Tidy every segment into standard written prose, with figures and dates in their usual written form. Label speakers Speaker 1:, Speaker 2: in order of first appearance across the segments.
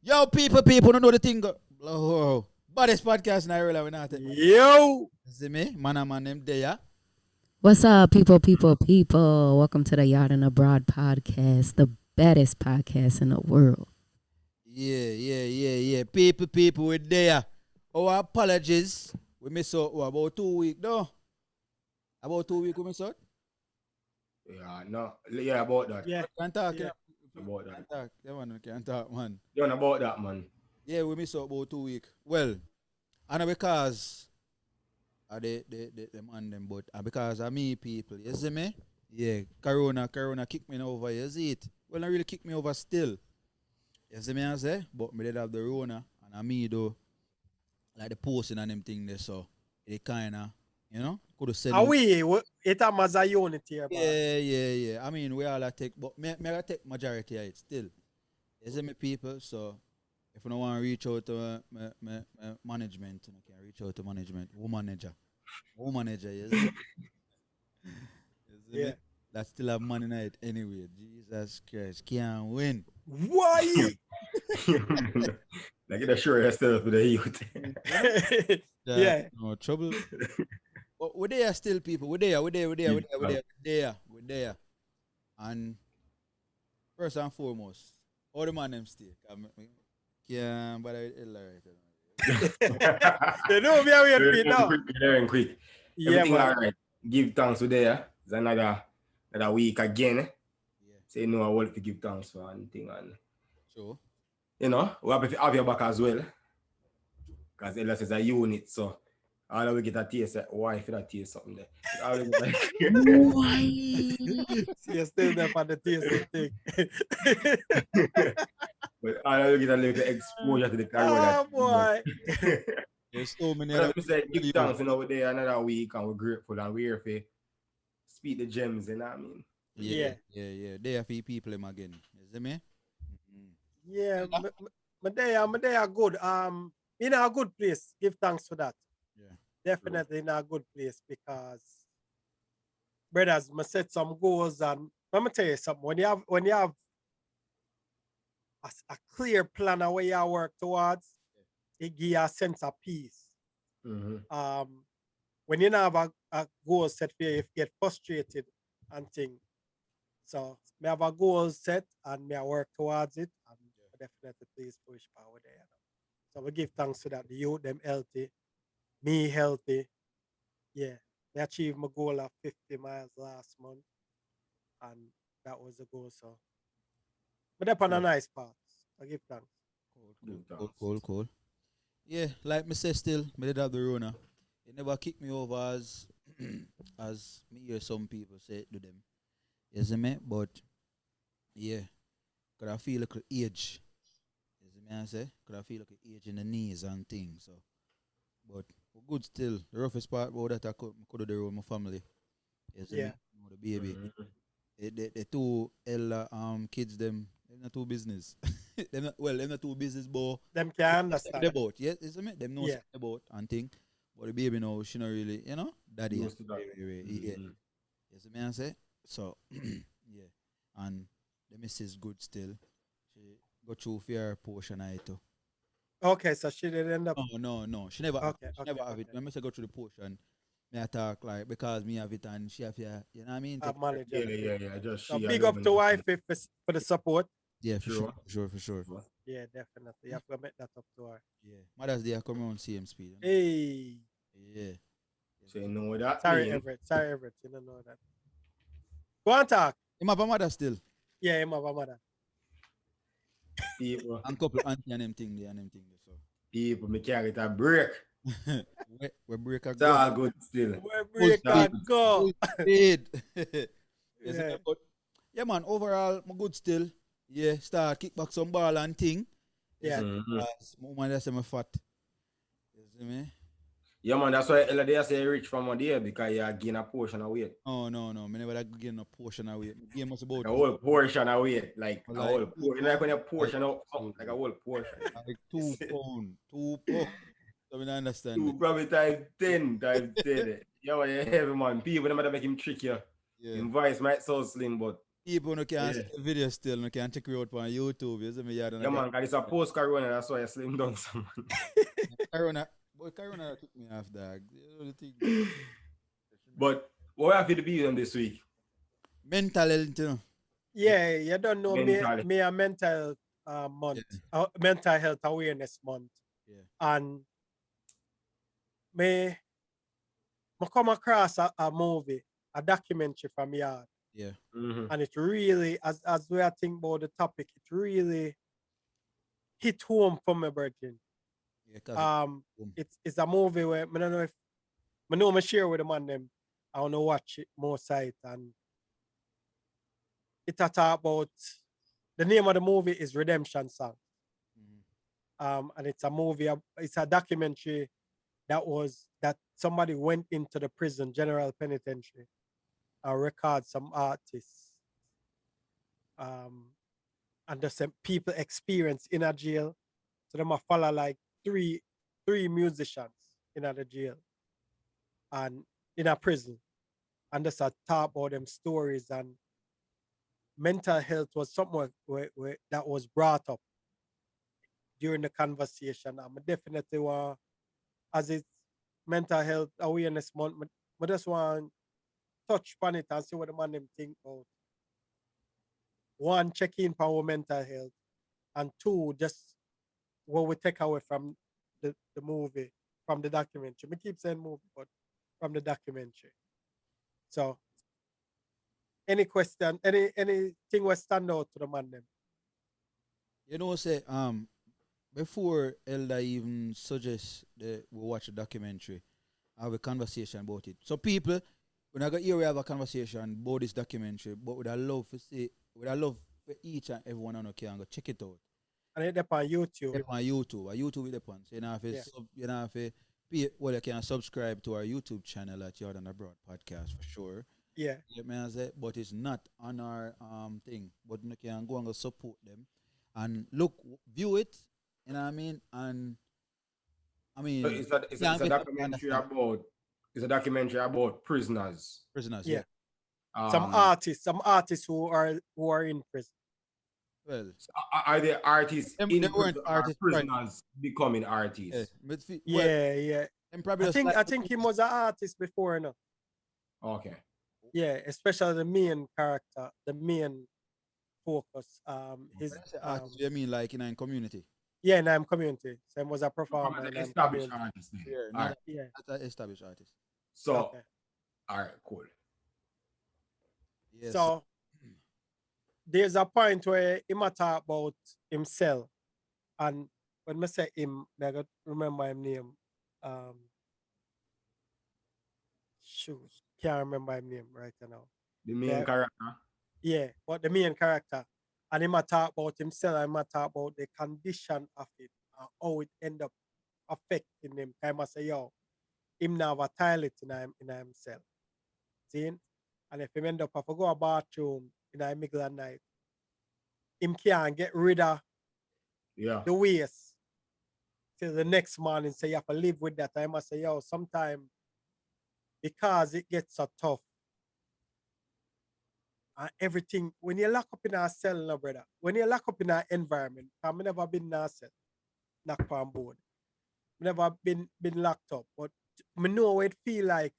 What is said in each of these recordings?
Speaker 1: Yo, people, don't know the thing. Oh, baddest podcast now, really, we're not.
Speaker 2: Yo!
Speaker 1: See me? Man, them there.
Speaker 3: What's up, people? Welcome to the Yaad&Abroad Podcast, the baddest podcast in the world.
Speaker 1: Yeah. People, we're there. Our apologies. We missed out about 2 weeks, though. About 2 weeks, we missed out.
Speaker 4: Yeah, about that.
Speaker 2: Yeah.
Speaker 1: Can't talk,
Speaker 2: Yeah.
Speaker 4: About that.
Speaker 1: Can't talk. Yeah, man, can't talk, man.
Speaker 4: You know about that, man.
Speaker 1: Yeah, we missed out about 2 weeks. Well, and because the man them, but because of me, people, you see me? Yeah, Corona kicked me over, you see it? Well, not really kicked me over still. You see me, I say? But me did have the Rona, and I me though, like the posting and them thing there, so it kinda, could have said.
Speaker 2: It a a unity here,
Speaker 1: Yeah. I mean, we all a take, but me I take majority of it still. You see me, people, so if you don't want to reach out to my management, you can reach out to management. Who manager, you see? You see me? That still have money in it anyway. Jesus Christ, can't win.
Speaker 2: Why?
Speaker 4: Like it sure yourself with the youth.
Speaker 2: Yeah.
Speaker 1: No trouble. But we're there still, people. We're there. And first and foremost, all the man them stay. Yeah, but I
Speaker 2: You know me are weird now.
Speaker 4: Quick.
Speaker 2: Yeah,
Speaker 4: Everything
Speaker 2: man.
Speaker 4: all right. Give thanks to there. It's another week again.
Speaker 1: Yeah.
Speaker 4: Say no, I want to give thanks for anything. And
Speaker 1: Sure.
Speaker 4: we have to have your back as well. Because LS is a unit, so all we get a taste. Why if that taste something there?
Speaker 3: Why?
Speaker 2: You're still there for the tasting thing.
Speaker 4: But all we get a little exposure to the Corona.
Speaker 2: Oh, boy.
Speaker 1: There's so many.
Speaker 4: But we said give thanks, we're there another week and we're grateful and we're here for speak the gems, you know what I mean?
Speaker 1: Yeah. There for people them again. You see me?
Speaker 2: Yeah, my day are good. In a good place. Give thanks for that.
Speaker 1: Yeah.
Speaker 2: Definitely in a good place because brothers, I set some goals and let me tell you something. When you have a clear plan of where you work towards, it gives you a sense of peace.
Speaker 4: Mm-hmm.
Speaker 2: When you don't have a goal set for you, you get frustrated and things. So me have a goal set and me I work towards it and definitely please push power there. So we give thanks to that. The youth them healthy, me healthy. Yeah. I achieved my goal of 50 miles last month. And that was the goal. So but they're on a nice path. I give thanks.
Speaker 1: Cool. Yeah, like me say still, me did have the Rona. It never kicked me over as as me hear some people say it to them. You see me? But yeah, could I feel like an age. You see me I say? Could I feel like an age in the knees and things. So but we're good still. The roughest part about that I could do with my family. You see me? The baby. The two elder kids them not too business. they're not too business, but
Speaker 2: Them can understand.
Speaker 1: about isn't it? Them know
Speaker 2: Yeah.
Speaker 1: about and thing. But the baby now she not really, daddy.
Speaker 4: Knows to that.
Speaker 1: Yeah. You see me I say? So yeah. And the missus good still. She go through fair portion of it too.
Speaker 2: Okay, so she didn't end up.
Speaker 1: No. She never have it.
Speaker 2: Okay.
Speaker 1: When I say go through the portion, me I talk like because me have it and she have it, you know what I mean?
Speaker 2: Have managed it.
Speaker 4: Yeah. Just
Speaker 2: So
Speaker 4: she
Speaker 2: big up to wife for the support.
Speaker 1: Yeah, for sure.
Speaker 2: Yeah, definitely. You have to make that up to her.
Speaker 1: Yeah. Mother's Day I come around same speed.
Speaker 2: Hey.
Speaker 1: Yeah.
Speaker 4: So you know what that
Speaker 2: Sorry,
Speaker 4: mean?
Speaker 2: Everett. You don't know that. Go on, talk.
Speaker 1: Him have a mother still.
Speaker 2: Yeah, him have a mother.
Speaker 4: People,
Speaker 1: And couple auntie and them thing there. So
Speaker 4: me carry it a break.
Speaker 1: we break a
Speaker 4: It's all good still.
Speaker 2: Where break
Speaker 1: start.
Speaker 2: and go.
Speaker 1: Speed.
Speaker 2: Yeah.
Speaker 1: But yeah, man, overall, I'm good still. Yeah, start kick back some ball and thing.
Speaker 2: Yeah.
Speaker 1: Moment that's my fat. You see me?
Speaker 4: Yeah, man, that's why Ella say rich from one day because you gain a portion of weight.
Speaker 1: Oh, no. Me never like gain a portion of weight. Game was about
Speaker 4: A whole portion of weight. Like a
Speaker 1: Like-
Speaker 4: whole portion. Like when you portion out, like a whole portion.
Speaker 1: like 2 pounds. 2 pounds. So I don't understand.
Speaker 4: Two, probably times 10. Yeah, man, you're heavy, man. People, they might make him trick you.
Speaker 1: Yeah.
Speaker 4: His voice might sound slim, but
Speaker 1: People who can
Speaker 4: Yeah.
Speaker 1: see the video still, no can check you out on YouTube. You see me, yeah,
Speaker 4: Yeah, man, because it's a post-corona, that's why I slim down some.
Speaker 1: Corona, boy, Corona took me off, dog. You know the thing.
Speaker 4: But what have you to be on this week?
Speaker 1: Mental health, you know.
Speaker 2: Yeah, you don't know
Speaker 4: Mentally.
Speaker 2: me a mental month, mental health awareness month,
Speaker 1: Yeah.
Speaker 2: and me come across a movie, a documentary from Yard,
Speaker 1: Yeah.
Speaker 4: Mm-hmm.
Speaker 2: and it really, as we are thinking about the topic, it really hit home for me, Virgin.
Speaker 1: Yeah, cause
Speaker 2: It's a movie where I don't know if I know I share with the man them. I want to watch it more site, and it talk about the name of the movie is Redemption Song. And it's a movie, it's a documentary that somebody went into the prison, general penitentiary, and record some artists, and the some people experience in a jail. So them a follow like three musicians in a jail and in a prison, and just a talk about them stories, and mental health was something that was brought up during the conversation. I'm definitely want, as it's mental health awareness month, I just want touch upon it and see what the man them think about. One, check in for our mental health, and two, just what we take away from the movie, from the documentary. We keep saying movie, but from the documentary. So, any question, anything will stand out to the man them?
Speaker 1: you know, say before Elder even suggests that we watch a documentary, have a conversation about it. So people, when I got here, we have a conversation about this documentary, but would I love to see, would I love for each and everyone on can go check it out.
Speaker 2: And it's up on YouTube.
Speaker 1: It's on YouTube. A YouTube is upon. So you know if you know if well, you can subscribe to our YouTube channel at Yaad&Abroad Podcast for sure.
Speaker 2: Yeah.
Speaker 1: Yeah, man, I say, but it's not on our thing. But you can go and go support them and look, view it. You know what I mean? And I mean,
Speaker 4: So it's a documentary about prisoners.
Speaker 1: prisoners.
Speaker 2: Yeah.
Speaker 1: Yeah.
Speaker 2: Some artists who are in prison.
Speaker 1: Well,
Speaker 4: So are there artists
Speaker 1: they weren't
Speaker 4: prison,
Speaker 1: artists,
Speaker 4: prisoners becoming artists?
Speaker 2: Yeah.
Speaker 1: And probably
Speaker 2: I think he was an artist before, no.
Speaker 4: Okay.
Speaker 2: Yeah, especially the main character, the main focus. His
Speaker 1: artists, you mean like in a community?
Speaker 2: Yeah, in community. So he was a performer.
Speaker 4: An established artist.
Speaker 1: Yeah,
Speaker 4: not
Speaker 1: an established artist.
Speaker 4: So,
Speaker 2: okay.
Speaker 4: All right, cool.
Speaker 2: Yes. So there's a point where he might talk about himself, and when I say him, I got remember his name. Shoot, can't remember his name right now.
Speaker 4: The main character.
Speaker 2: Yeah, but the main character, and he might talk about himself. I might talk about the condition of it, how it end up affecting him. I must say, yo, him now have a toilet in himself. See? And if him end up have to go to bathroom in the middle of the night, him can't get rid of the waste till the next morning. So you have to live with that. I must say, yo, sometimes because it gets so tough and everything, when you lock up in a cell, no brother, when you lock up in an environment, I've never been in a cell, knocked on board. Never been locked up, but I know what it feel like,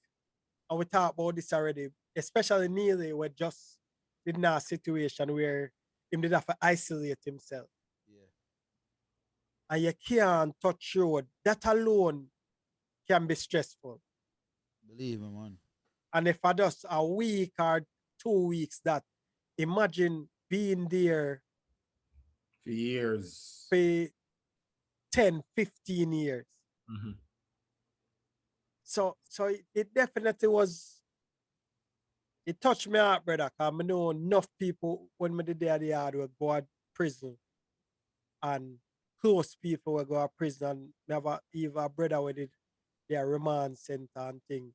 Speaker 2: and we talk about this already, especially Neely, we're just in a situation where him did have to isolate himself.
Speaker 1: Yeah.
Speaker 2: And you can't touch road. That alone can be stressful.
Speaker 1: Believe me, man.
Speaker 2: And if I just a week or 2 weeks, that imagine being there
Speaker 4: for years.
Speaker 2: For 10, 15 years.
Speaker 4: Mm-hmm.
Speaker 2: So it definitely was, it touched me out, brother, because I know enough people when we did the yard will go to prison, and close people will go to prison, and never even a brother with it, their remand center and thing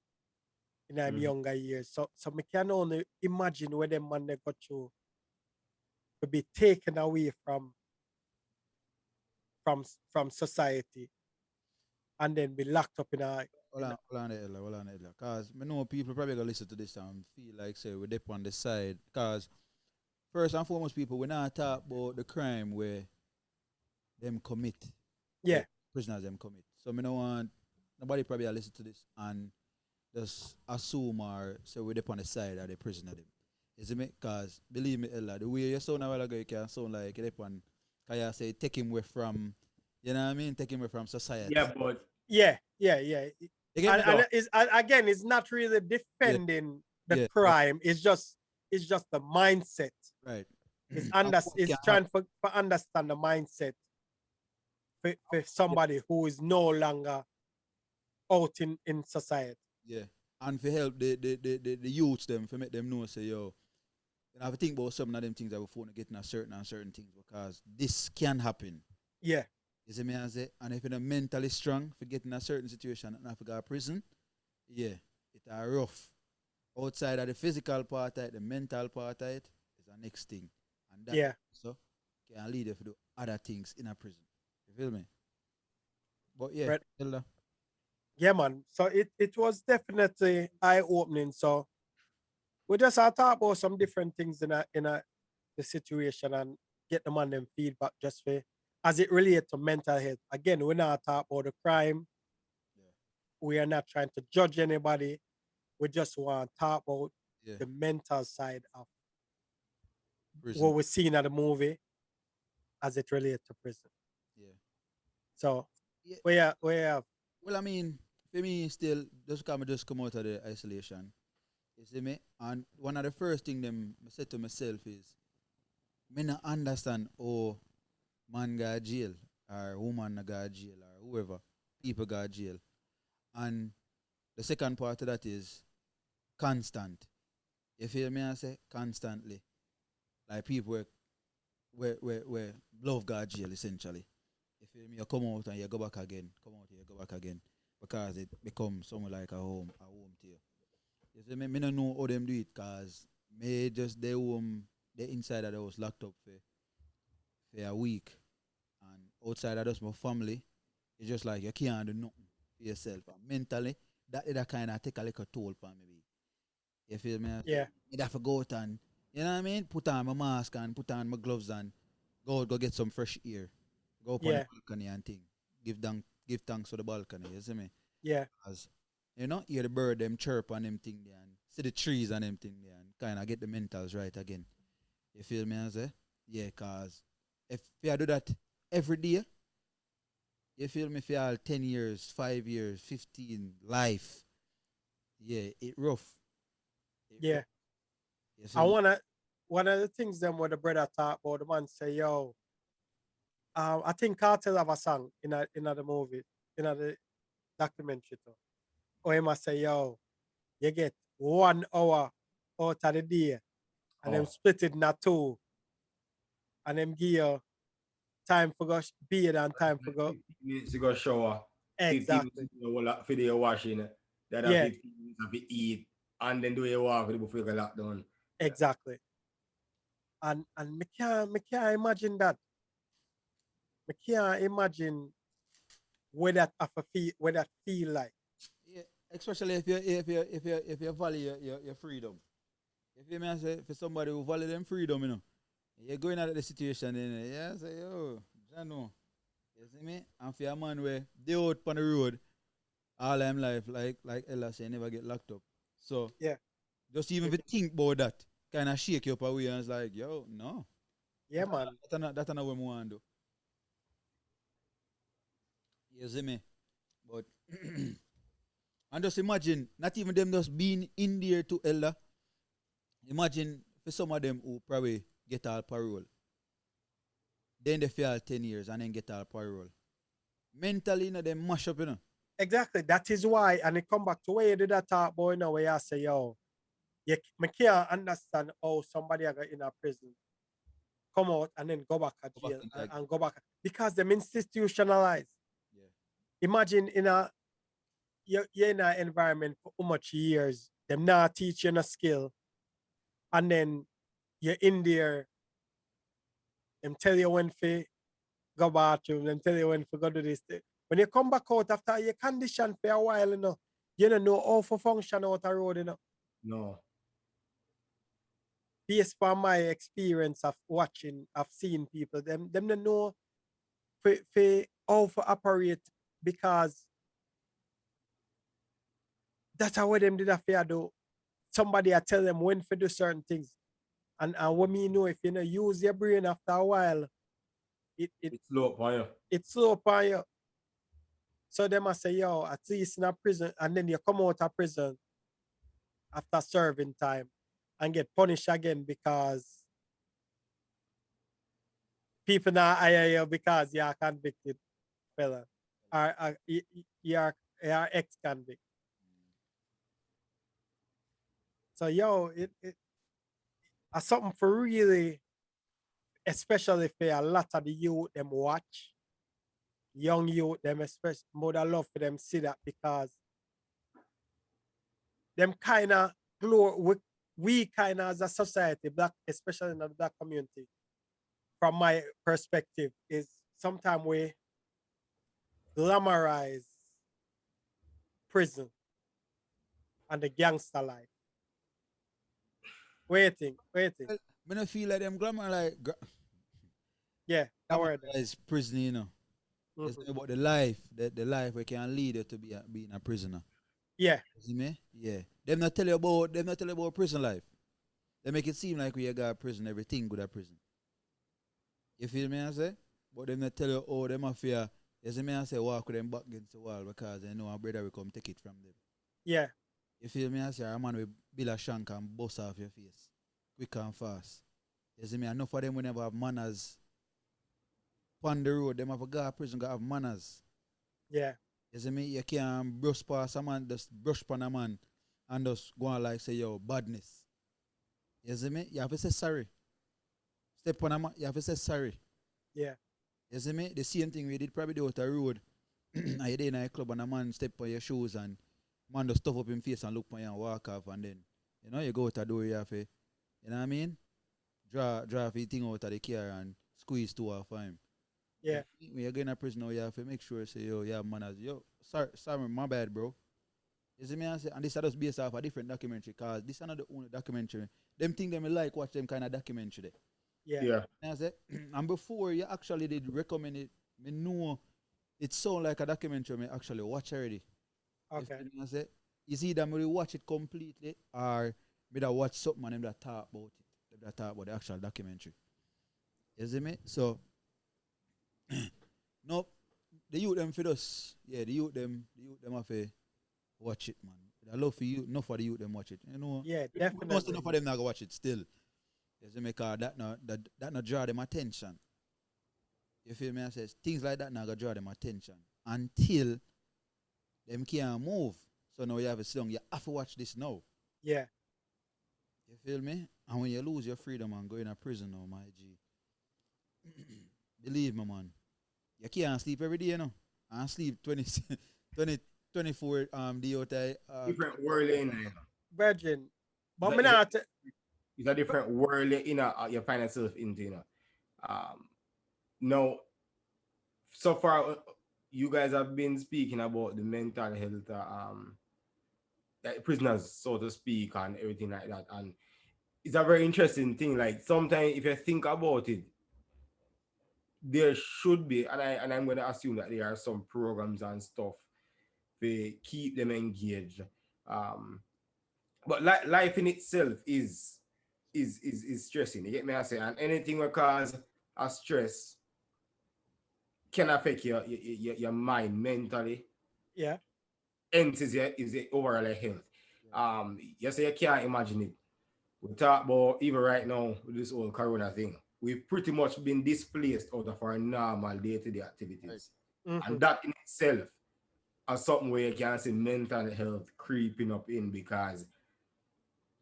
Speaker 2: in their younger years. So I can only imagine where them man they got through to be taken away from society and then be locked up in a.
Speaker 1: Hold on, because I know people probably gonna listen to this and feel like say we're deep on the side, because first and foremost, people, we not talk about the crime where them commit.
Speaker 2: Yeah.
Speaker 1: Prisoners them commit. So me no want nobody probably will listen to this and just assume or say we're on the side of the prisoner them. You see me? Because believe me, Ella, the way you sound a while ago, you can sound like you on, can you say take him away from, you know what I mean? Take him away from society.
Speaker 4: Yeah, but
Speaker 2: Yeah.
Speaker 1: You get me?
Speaker 2: And again, it's not really defending the crime. It's just the mindset.
Speaker 1: Right.
Speaker 2: It's
Speaker 1: And what
Speaker 2: it's
Speaker 1: can
Speaker 2: trying for understand the mindset for somebody who is no longer out in society.
Speaker 1: Yeah. And for help the youths them, for make them know, say, yo, you know, have to think about some of them things that before getting a certain things because this can happen.
Speaker 2: Yeah.
Speaker 1: You see me I say? And if you're not mentally strong for getting a certain situation and have to go to prison, yeah, it's a rough. Outside of the physical part of it, the mental part of it is the next thing. And that so can lead you to do other things in a prison. You feel me? But yeah,
Speaker 2: right. Yeah, man. So it was definitely eye-opening. So we just talk about some different things in the situation and get them on them feedback just for as it relates to mental health. Again, we're not talking about the crime.
Speaker 1: Yeah.
Speaker 2: We are not trying to judge anybody. We just want to talk about
Speaker 1: Yeah.
Speaker 2: the mental side of
Speaker 1: Prison.
Speaker 2: what we're seeing at the movie as it relates to prison.
Speaker 1: Yeah.
Speaker 2: So
Speaker 1: Yeah.
Speaker 2: we have.
Speaker 1: Well, I mean, for me, still, just come out of the isolation. You see me? And one of the first thing them I said to myself is, me not understand how man go jail or woman go jail or whoever people go jail. And the second part of that is constant. You feel me? I say constantly. Like people where love go jail essentially. You feel me? You come out and you go back again. Come out and you go back again. Because it becomes somewhere like a home to you. You see me? Me don't know how them do it because me just they home the inside of the house locked up for a week. And outside of just my family, it's just like you can't do nothing for yourself. And mentally, that kind of take a little toll on me. You feel me?
Speaker 2: Yeah.
Speaker 1: You have to go out and, you know what I mean? Put on my mask and put on my gloves and go get some fresh air. Go up on the balcony and thing. Give thanks for the balcony, you see me?
Speaker 2: Yeah.
Speaker 1: As you know, hear the bird them chirp and them thing there and see the trees and them thing there and kind of get the mentals right again. You feel me? I say? Yeah, cause if you do that every day, you feel me? For all 10 years, 5 years, 15, life, yeah, it rough.
Speaker 2: Yeah.
Speaker 1: I
Speaker 2: wanna one of the things them where the brother talk about the man say, yo, I think Cartel have a song in the movie, in the documentary too. Or he must say, yo, you get 1 hour out of the day and them split it into 2 and them give you time for go beard and time for go.
Speaker 4: 15 minutes to go shower.
Speaker 2: Exactly.
Speaker 4: 15 minutes for your washing. Then 15 minutes to eat. And then do your walk before you go lock down.
Speaker 2: Exactly. And me can't imagine that. Me can't imagine what that feel like.
Speaker 1: Yeah, especially if you value your freedom. If you mean say for somebody who value them freedom, you know, you're going out of the situation, yeah, say yo, I know. You see me? And for a man where they out on the road all them life, like Ella say, never get locked up. So
Speaker 2: yeah,
Speaker 1: just even if you think about that, kind of shake you up away and it's like, yo, no.
Speaker 2: Yeah, man.
Speaker 1: That's not what I want to do. You see me? But and just imagine, not even them just being in there to Ella. Imagine for some of them who probably get all parole. Then they fail 10 years and then get all parole. Mentally, you know, they mash up, you know.
Speaker 2: Exactly. That is why, and it come back to where you did that talk, boy, you know, where I say, yo, me can't understand how somebody got in a prison, come out and then go back to jail and go back. Because them institutionalized.
Speaker 1: Yeah.
Speaker 2: Imagine you're in an environment for how much years, them not teaching a skill, and then you're in there, them tell you when to go bathroom, them tell you when to go do this thing. When you come back out after your condition for a while, you don't know how to function out the road, you know.
Speaker 4: No.
Speaker 2: based on my experience of watching, of seeing people, them don't know for how to operate because that's how them did affair do. Somebody I tell them when to do certain things. And what me know if you know use your brain after a while,
Speaker 4: It's low upon you.
Speaker 2: it's slow upon you. So they must say, yo, at least in a prison, and then you come out of prison after serving time and get punished again because people now hire you because you are convicted fella. Or you are ex-convict. So yo, it something for really, especially for a lot of the youth them watch, young youth them especially more than love for them see that because them kind of we kind of as a society, black, especially in the black community, from my perspective, is sometimes we glamorize prison and the gangster life. Waiting.
Speaker 1: Well, I don't feel like them glamour like
Speaker 2: Yeah, that word.
Speaker 1: is prison, you know. It's about the life, the life we can lead you to being a prisoner.
Speaker 2: Yeah,
Speaker 1: You see me? Yeah. Them not tell you about prison life. They make it seem like we got prison, everything good at prison. You feel me I say? But them not tell you, oh, them a fear. You see me I say walk with them back against the wall because they know our brother will come take it from them.
Speaker 2: yeah,
Speaker 1: You feel me I say? A man will build a shank and bust off your face. Quick and fast. You see me? Enough of them will never have manners. On the road, them have a guy prison got have manners.
Speaker 2: yeah,
Speaker 1: You see me? You can't brush past a man, just brush past a man and just go on like say, yo, badness. You see me? You have to say sorry. Step on a man, you have to say sorry.
Speaker 2: yeah,
Speaker 1: You see me? The same thing we did probably do out the road. And you in a club and a man step on your shoes and man just stuff up in face and look on you and walk off and then, you know, you go out the door, you have to, you know what I mean? Draw the thing out of the car and squeeze two off him.
Speaker 2: yeah,
Speaker 1: When you're going to prison now, you have to make sure say, yo, you have manners. Yo, sorry, my bad, bro. You see me? I say, and this is just based off a different documentary, because this is not the only documentary. Them think them like watch them kind of documentary.
Speaker 2: yeah,
Speaker 1: And I say, and before you actually did recommend it, me know it sound like a documentary me actually watch already.
Speaker 2: okay,
Speaker 1: I say, is either me watch it completely or me that watch something and them that talk about it. Them that talk about the actual documentary. You see me? So no, the youth them for us. Yeah, the youth them have to watch it, man. I love for you, not for the youth them watch it. You know,
Speaker 2: yeah,
Speaker 1: most
Speaker 2: definitely.
Speaker 1: enough for them not go watch it still. You see me? Cause that not draw them attention. You feel me? I says things like that not gonna draw them attention until them can't move. So now you have a song. You have to watch this now.
Speaker 2: Yeah,
Speaker 1: You feel me? And when you lose your freedom and go in a prison now, my G, believe me, man. You can't sleep every day, you know. And sleep 24 day out there.
Speaker 4: Different world in there.
Speaker 2: virgin. But
Speaker 4: Is
Speaker 2: me
Speaker 4: that-
Speaker 2: not.
Speaker 4: It's a different world you find yourself into, you know. Now, so far, you guys have been speaking about the mental health, prisoners, so to speak, and everything like that. And it's a very interesting thing. Like sometimes, if you think about it, there should be, and I'm going to assume that there are some programs and stuff to keep them engaged. But life in itself is stressing. You get me? I say, and anything that cause a stress can affect your mind mentally.
Speaker 2: Yeah,
Speaker 4: Hence is your overall health. You say you can't imagine it. We talk about even right now with this whole corona thing. We've pretty much been displaced out of our normal day-to-day activities. And that in itself is something where you can see mental health creeping up in, because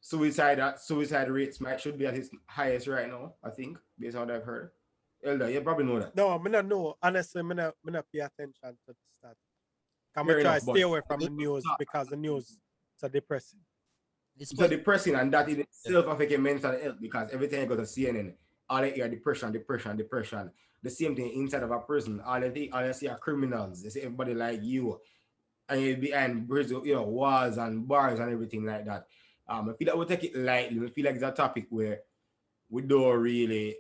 Speaker 4: suicide rates should be at its highest right now, I think, based on what I've heard. Elder, you probably know that.
Speaker 2: no, me not know. Honestly, me not pay attention to that. I'm
Speaker 4: Fair
Speaker 2: try
Speaker 4: enough,
Speaker 2: stay
Speaker 4: but-
Speaker 2: away from the news because the news is depressing.
Speaker 1: It's
Speaker 4: So depressing, and that in itself affects your mental health, because every time you go to CNN, all they hear depression. The same thing inside of a prison. All they see are criminals. They see everybody like you, and you're behind prison, walls and bars and everything like that. I feel like we take it lightly. I feel like it's a topic where we don't really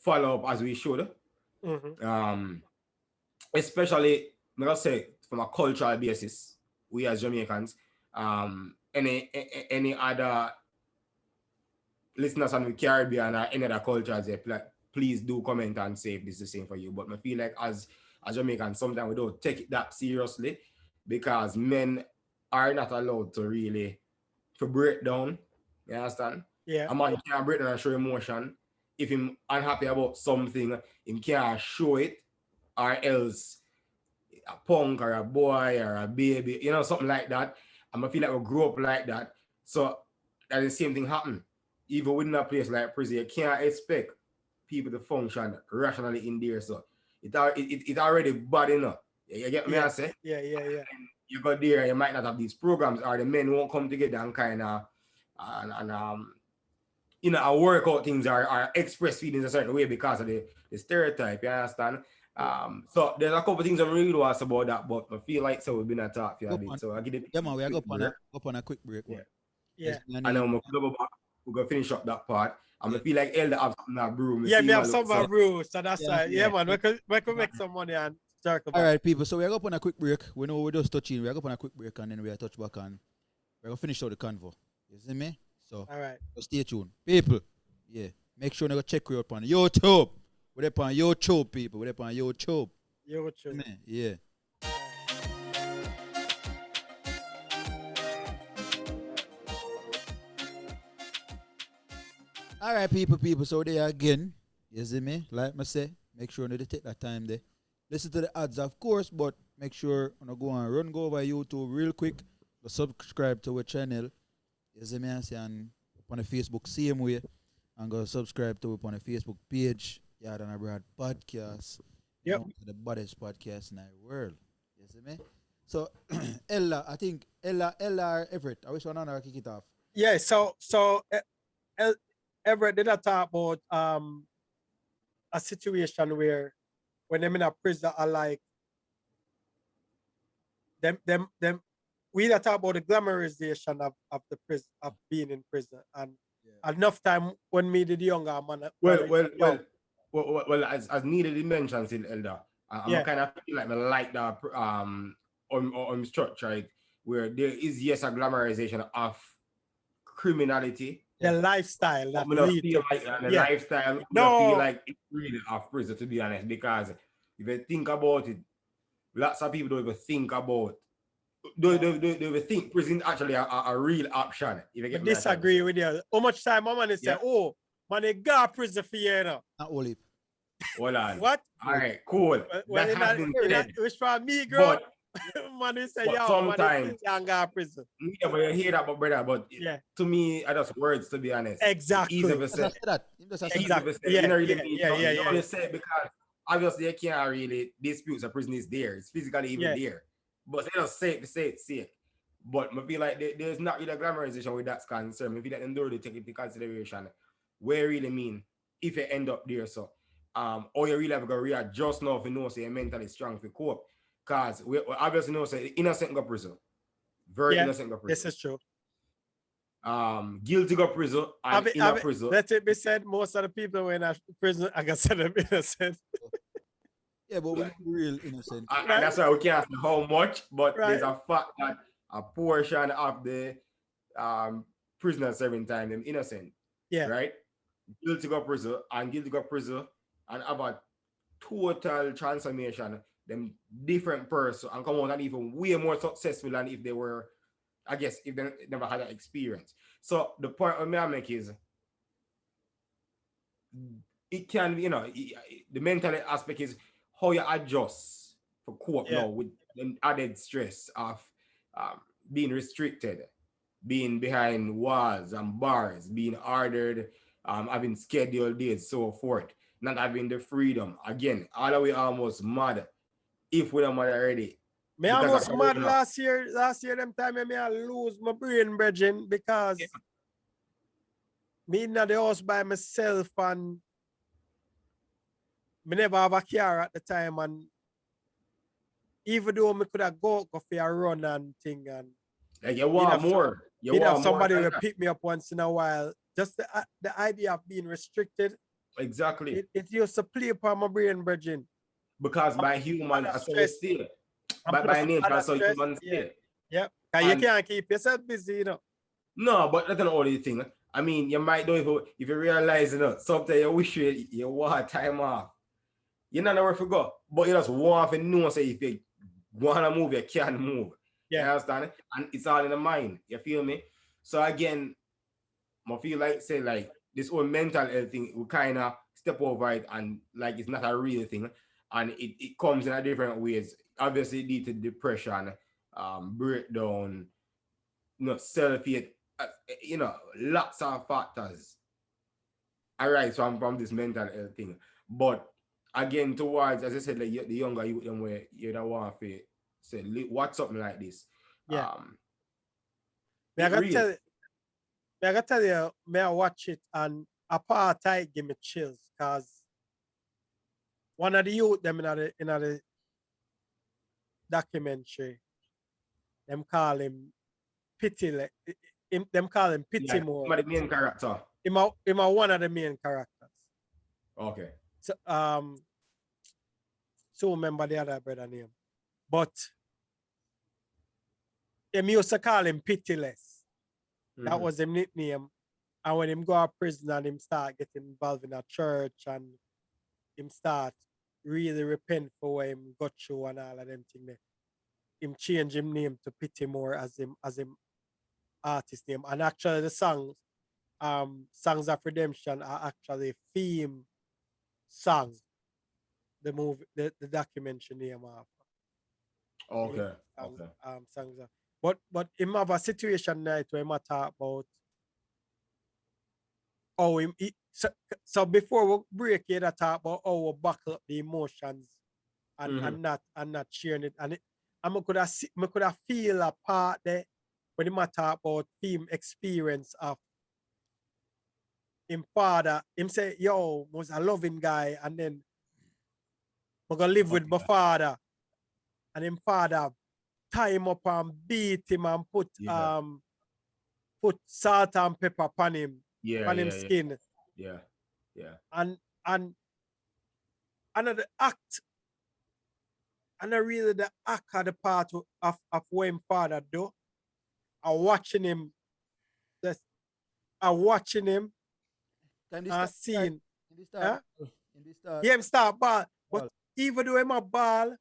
Speaker 4: follow up as we should. Especially, I'm gonna say from a cultural basis, we as Jamaicans, any other listeners on the Caribbean or any other cultures, please do comment and say if this is the same for you. But I feel like as Jamaicans, sometimes we don't take it that seriously because men are not allowed to really to break down. You understand?
Speaker 2: Yeah.
Speaker 4: A man can't break down and show emotion. If he's unhappy about something, he can't show it, or else a punk or a boy or a baby, you know, something like that. And I feel like we grew up like that. So that the same thing happen. Even within a place like prison, you can't expect people to function rationally in there. So it already bad enough. You get me? I say?
Speaker 2: Yeah.
Speaker 4: And you go there, you might not have these programs, or the men won't come together and kind of you know, work out things or express feelings a certain way because of the stereotype. You understand? So there's a couple of things I'm really to ask about that, but I feel like so we've been a talk for a bit. So I give it.
Speaker 1: Yeah, man, we go on a quick break.
Speaker 2: Yeah.
Speaker 1: And
Speaker 4: then we're gonna finish up that part. I feel like Elder have something that brew.
Speaker 2: Yeah, we have some brew, so that's right. Yeah, man, we could make some money and circle back.
Speaker 1: All right, people. So we go on a quick break. We know we're just touching. We go on a quick break and then we touch back on. We're gonna finish out the convo. You see me? So
Speaker 2: all right.
Speaker 1: So stay tuned, people. Yeah, make sure you go check you out on YouTube. We're up on YouTube, people. We're up on YouTube.
Speaker 2: YouTube.
Speaker 1: Yeah. All right, people. So there again. You see me? Like I say, make sure you take that time there. Listen to the ads, of course, but make sure you go over YouTube real quick. Go subscribe to our channel. You see me? And on the Facebook, same way. And go subscribe to it on the Facebook page, Yaad&Abroad Podcast.
Speaker 2: Yep.
Speaker 1: The baddest podcast in the world. You see me? So, Ella, I think Ella or Everett. I wish one another kick it off.
Speaker 2: Yeah, so Everett did I talk about a situation where when them in a prison are like them we talk about the glamorization of the prison, of being in prison, and enough time when me did the younger man.
Speaker 4: Well, as needed mentions in Elder, I'm kind of feel like that structure it, where there is a glamorization of criminality.
Speaker 2: The lifestyle that
Speaker 4: I feel like lifestyle.
Speaker 2: No,
Speaker 4: I feel like it's really of prison, to be honest, because if you think about it, lots of people don't even think about. They think prison actually a real option. If you get me,
Speaker 2: disagree with you. How much time my man say, oh, man, they got prison for you now.
Speaker 1: Not all it.
Speaker 4: Hold on.
Speaker 2: What?
Speaker 4: All right, cool.
Speaker 2: Well,
Speaker 4: that has been said.
Speaker 2: It was from me, girl. Man, they say, yo,
Speaker 4: sometimes
Speaker 2: man, got prison.
Speaker 4: Yeah, but you hear that, brother. But to me, I just words, to be honest.
Speaker 2: Exactly.
Speaker 4: Easy to say.
Speaker 2: Exactly.
Speaker 4: You know, really mean. You only say because obviously you can't really dispute the prison is there. It's physically even there. But they just say it to say it. But I feel like there's not really a glamorization with that concern. I feel like them don't really take into consideration where you really mean if you end up there. So, or you really have to readjust now if you know, say you're mentally strong to cope. Because we obviously know, say innocent go prison. Very innocent go prison.
Speaker 2: This is true.
Speaker 4: Guilty go prison and in a prison.
Speaker 2: Let it be said, most of the people who are in prison, I can say them innocent.
Speaker 1: Yeah, but we're real innocent.
Speaker 4: And that's why we can't say how much, but there's a fact that a portion of the prisoners serving time them innocent.
Speaker 2: Yeah.
Speaker 4: Right? Guilty go prison and have a total transformation, them different person, and come out and even way more successful than if they were, I guess, if they never had that experience. So the point I make is it can, the mental aspect is how you adjust for cope now with the added stress of being restricted, being behind walls and bars, being ordered, having scheduled days, so forth, not having the freedom. Again, all the way almost mad if we don't mad already.
Speaker 2: Me almost mad last year, them time I lose my brain, brethren, because me in the house by myself and me never have a car at the time, and even though me could have go for a run and thing, and
Speaker 4: like you want more.
Speaker 2: You have somebody to pick me up once in a while just the idea of being restricted.
Speaker 4: Exactly.
Speaker 2: It used to play upon my brain, Virgin.
Speaker 4: Because by human, I saw you
Speaker 2: Stress.
Speaker 4: still.
Speaker 2: And
Speaker 4: By
Speaker 2: plus,
Speaker 4: nature, I saw
Speaker 2: stress.
Speaker 4: human
Speaker 2: Yeah.
Speaker 4: still.
Speaker 2: Yep. Because you can't keep yourself busy, you know.
Speaker 4: No, but that's not all the thing. I mean, you might know if you realize, you know, sometimes you wish you want time off. You don't know where to go, but you just want to know, say, if you want to move, you can move.
Speaker 2: Yeah.
Speaker 4: You understand? And it's all in the mind. You feel me? So again, I feel like, say, like, this whole mental health thing, we kind of step over it and, like, it's not a real thing. And it comes in a different ways. Obviously, it leads to depression, breakdown, you know, self-hate, you know, lots of factors arise from this mental health thing. But again, towards, as I said, like the younger you them where you don't want to say what's something like this.
Speaker 2: Yeah.
Speaker 4: I
Speaker 2: gotta tell you, may I watch it and apartheid give me chills because one of the youth them in the documentary, them call him Pity, them call him Pity more.
Speaker 4: The main character.
Speaker 2: Him a one of the main characters.
Speaker 4: Okay.
Speaker 2: So so remember the other brother name. But him used to call him Pitiless. That was his nickname. And when him go to prison and him start getting involved in a church and him start really repent for what him got through and all of them things there, him change him name to Pity more as him artist name. And actually the songs of Redemption are actually theme songs. The movie, the documentary name of.
Speaker 4: Okay.
Speaker 2: Songs of, but him have a situation night where him a talk about so before we break it, I talk about how we buckle up the emotions and not sharing it. And I could have feel a part there when him a talk about him experience of him father. Him say, yo, was a loving guy, and then I'm gonna live with my father. And him father tie him up and beat him and put salt and pepper upon him. On him skin.
Speaker 4: Yeah.
Speaker 2: And another act, and really the act of the part of what him father do. I'm watching him. Seeing. Yeah, him start ball. But even though him a ball,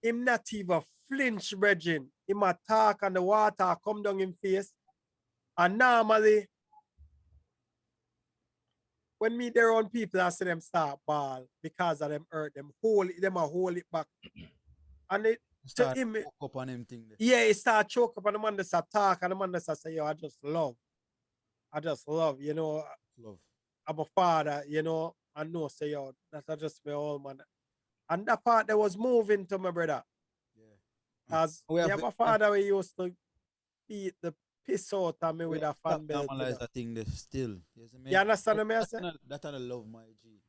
Speaker 2: him not even flinch, Regin. Him attack and the water come down in face. And normally, when me there on people, I see them start ball because of them hurt them. Hold it back. And it
Speaker 1: start choke up on him thing.
Speaker 2: Yeah, it start choke up and the man just attack and the man just say, yo, I just love, you know.
Speaker 1: Love.
Speaker 2: I'm a father, you know, I know say yo, that's just my old man. And that part that was moving to my brother. Yeah. As we have a father we used to beat the piss out of me with a fan belt.
Speaker 1: Normalize that thing there still.
Speaker 2: You understand what I say?
Speaker 1: That and I love, my G.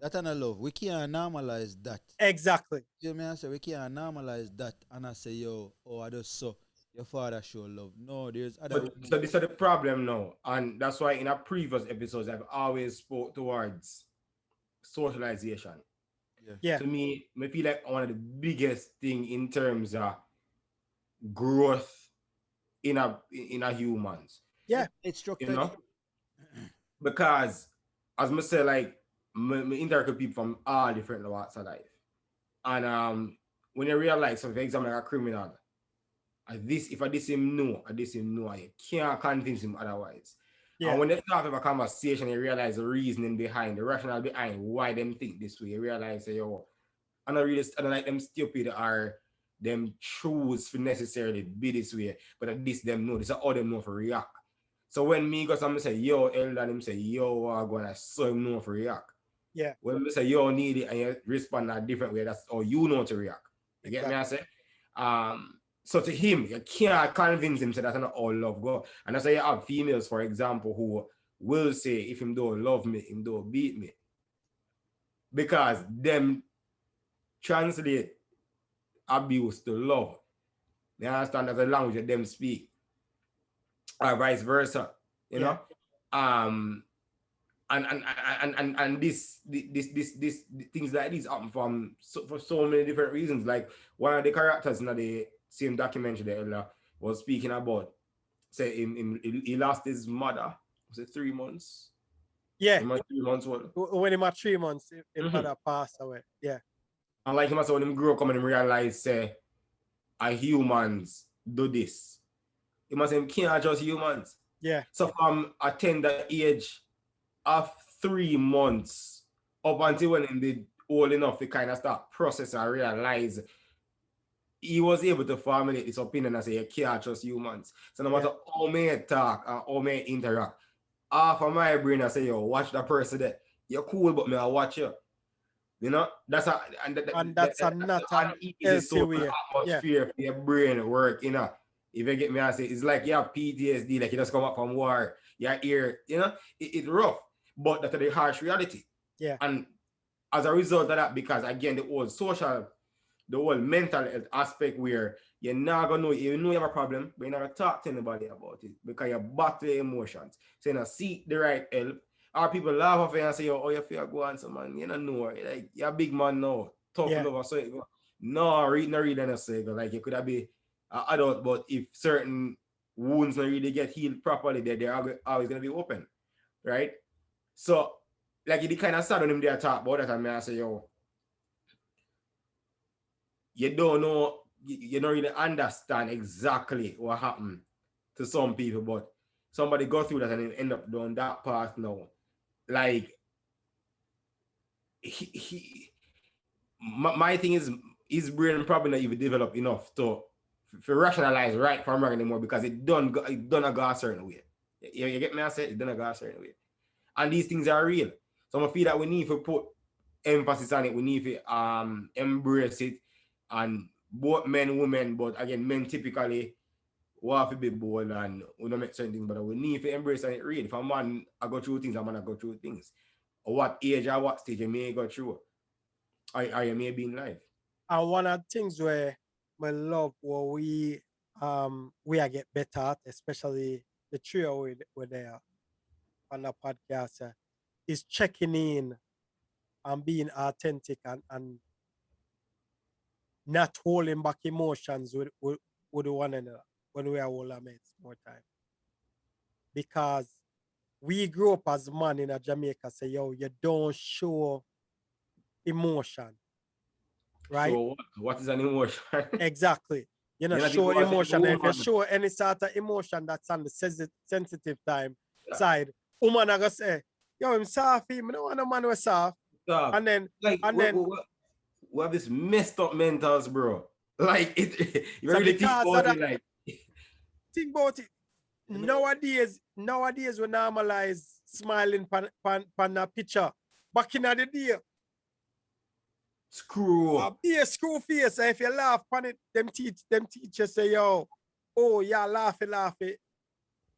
Speaker 1: That and I love. We can't normalize that.
Speaker 2: Exactly.
Speaker 1: You know what I say? We can't normalize that and I say, yo, oh, I just saw your father show love. No, there's other.
Speaker 4: So this is the problem now. And that's why in our previous episodes I've always spoke towards socialization.
Speaker 2: Yeah.
Speaker 4: To me, I feel like one of the biggest thing in terms of growth in a humans.
Speaker 2: Yeah.
Speaker 1: It's structured.
Speaker 4: You know? Because as I say, like I interact with people from all different walks of life. And when you realize, so for example, like a criminal, if I diss him no, I can't convince him otherwise. Yeah. And when they start with a conversation, you realize the reasoning behind, the rationale behind why them think this way. You realize, yo, I don't like them stupid or them choose to necessarily be this way, but at least them know, this is how them know for react. So when me go somebody say, yo, elder, them say, yo, I'm gonna so him know for react.
Speaker 2: Yeah.
Speaker 4: When we say, yo, need it, and you respond in a different way, that's how you know to react. You get me, I say? So to him, you can't convince him that that's not all love go. And that's why you have females, for example, who will say, if him don't love me, him don't beat me. Because them translate abuse to love. You understand? That's the language that them speak. Or vice versa. You know? um and this things like these happen for so many different reasons. Like one of the characters in the same documentary that Ella was speaking about, say he lost his mother. Was it 3 months?
Speaker 2: Yeah.
Speaker 4: He was 3 months old.
Speaker 2: When he was 3 months, his mother passed away. Yeah.
Speaker 4: And like him, so when him grew up, and him realize say, humans do this. He must say, can't just humans.
Speaker 2: Yeah.
Speaker 4: So from a tender age of 3 months up until when he did old enough to kind of start process and realize, he was able to formulate this opinion and say, you can't trust humans. So no matter how may talk and how may interact, half of my brain I say, yo, watch that person there. You're cool, but me I watch you. You know, that's a
Speaker 2: that's not an easy way.
Speaker 4: Atmosphere for your brain work, you know. If you get me, I say it's like you have PTSD, like you just come up from war, your ear, you know, it's rough, but that's the harsh reality.
Speaker 2: Yeah.
Speaker 4: And as a result of that, because again, the whole mental health aspect where you're not gonna know, you know you have a problem, but you're not gonna talk to anybody about it because you're back to your emotions. So you know, seek the right help. Or people laugh off you and say, oh, you feel go on some man, you don't know, like you're a big man now, tough lover. So you go, no, really necessary. Like you could have been an adult, but if certain wounds don't really get healed properly, they're always gonna be open, right? So like you kind of start on him there talk about that, and I say, yo, you don't know, you don't really understand exactly what happened to some people, but somebody go through that and end up doing that path now. Like my thing is his brain probably not even developed enough to rationalize right from wrong anymore because it done go a certain way. You get me? I said it done go a certain way, and these things are real. So I feel that we need to put emphasis on it. We need to embrace it, and both men, women, but again, men typically we have to be bold and we don't make certain things, but we need to embrace it real. If a man I go through things, a man I go through things. Or what age or what stage you may go through, or you may be in life.
Speaker 2: And one of the things where I love where we get better at, especially the trio with there on the podcast, is checking in and being authentic and not holding back emotions with one another when we are all our mates more time. Because we grew up as man in a Jamaica say, yo, you don't show emotion. Right?
Speaker 4: So what is an emotion?
Speaker 2: Exactly. You know, show emotion. If you show any sort of emotion that's on the sensitive side, woman are gonna say, yo, I'm soft, I don't want a man who's soft. And then
Speaker 4: like we have this messed up mentals, bro. Like it you
Speaker 2: so
Speaker 4: really think about it, like
Speaker 2: think about it. Nowadays we normalize smiling pan a picture. Back in the day, be a screw face. And if you laugh pan it, them teachers say, yo, oh yeah, laugh it.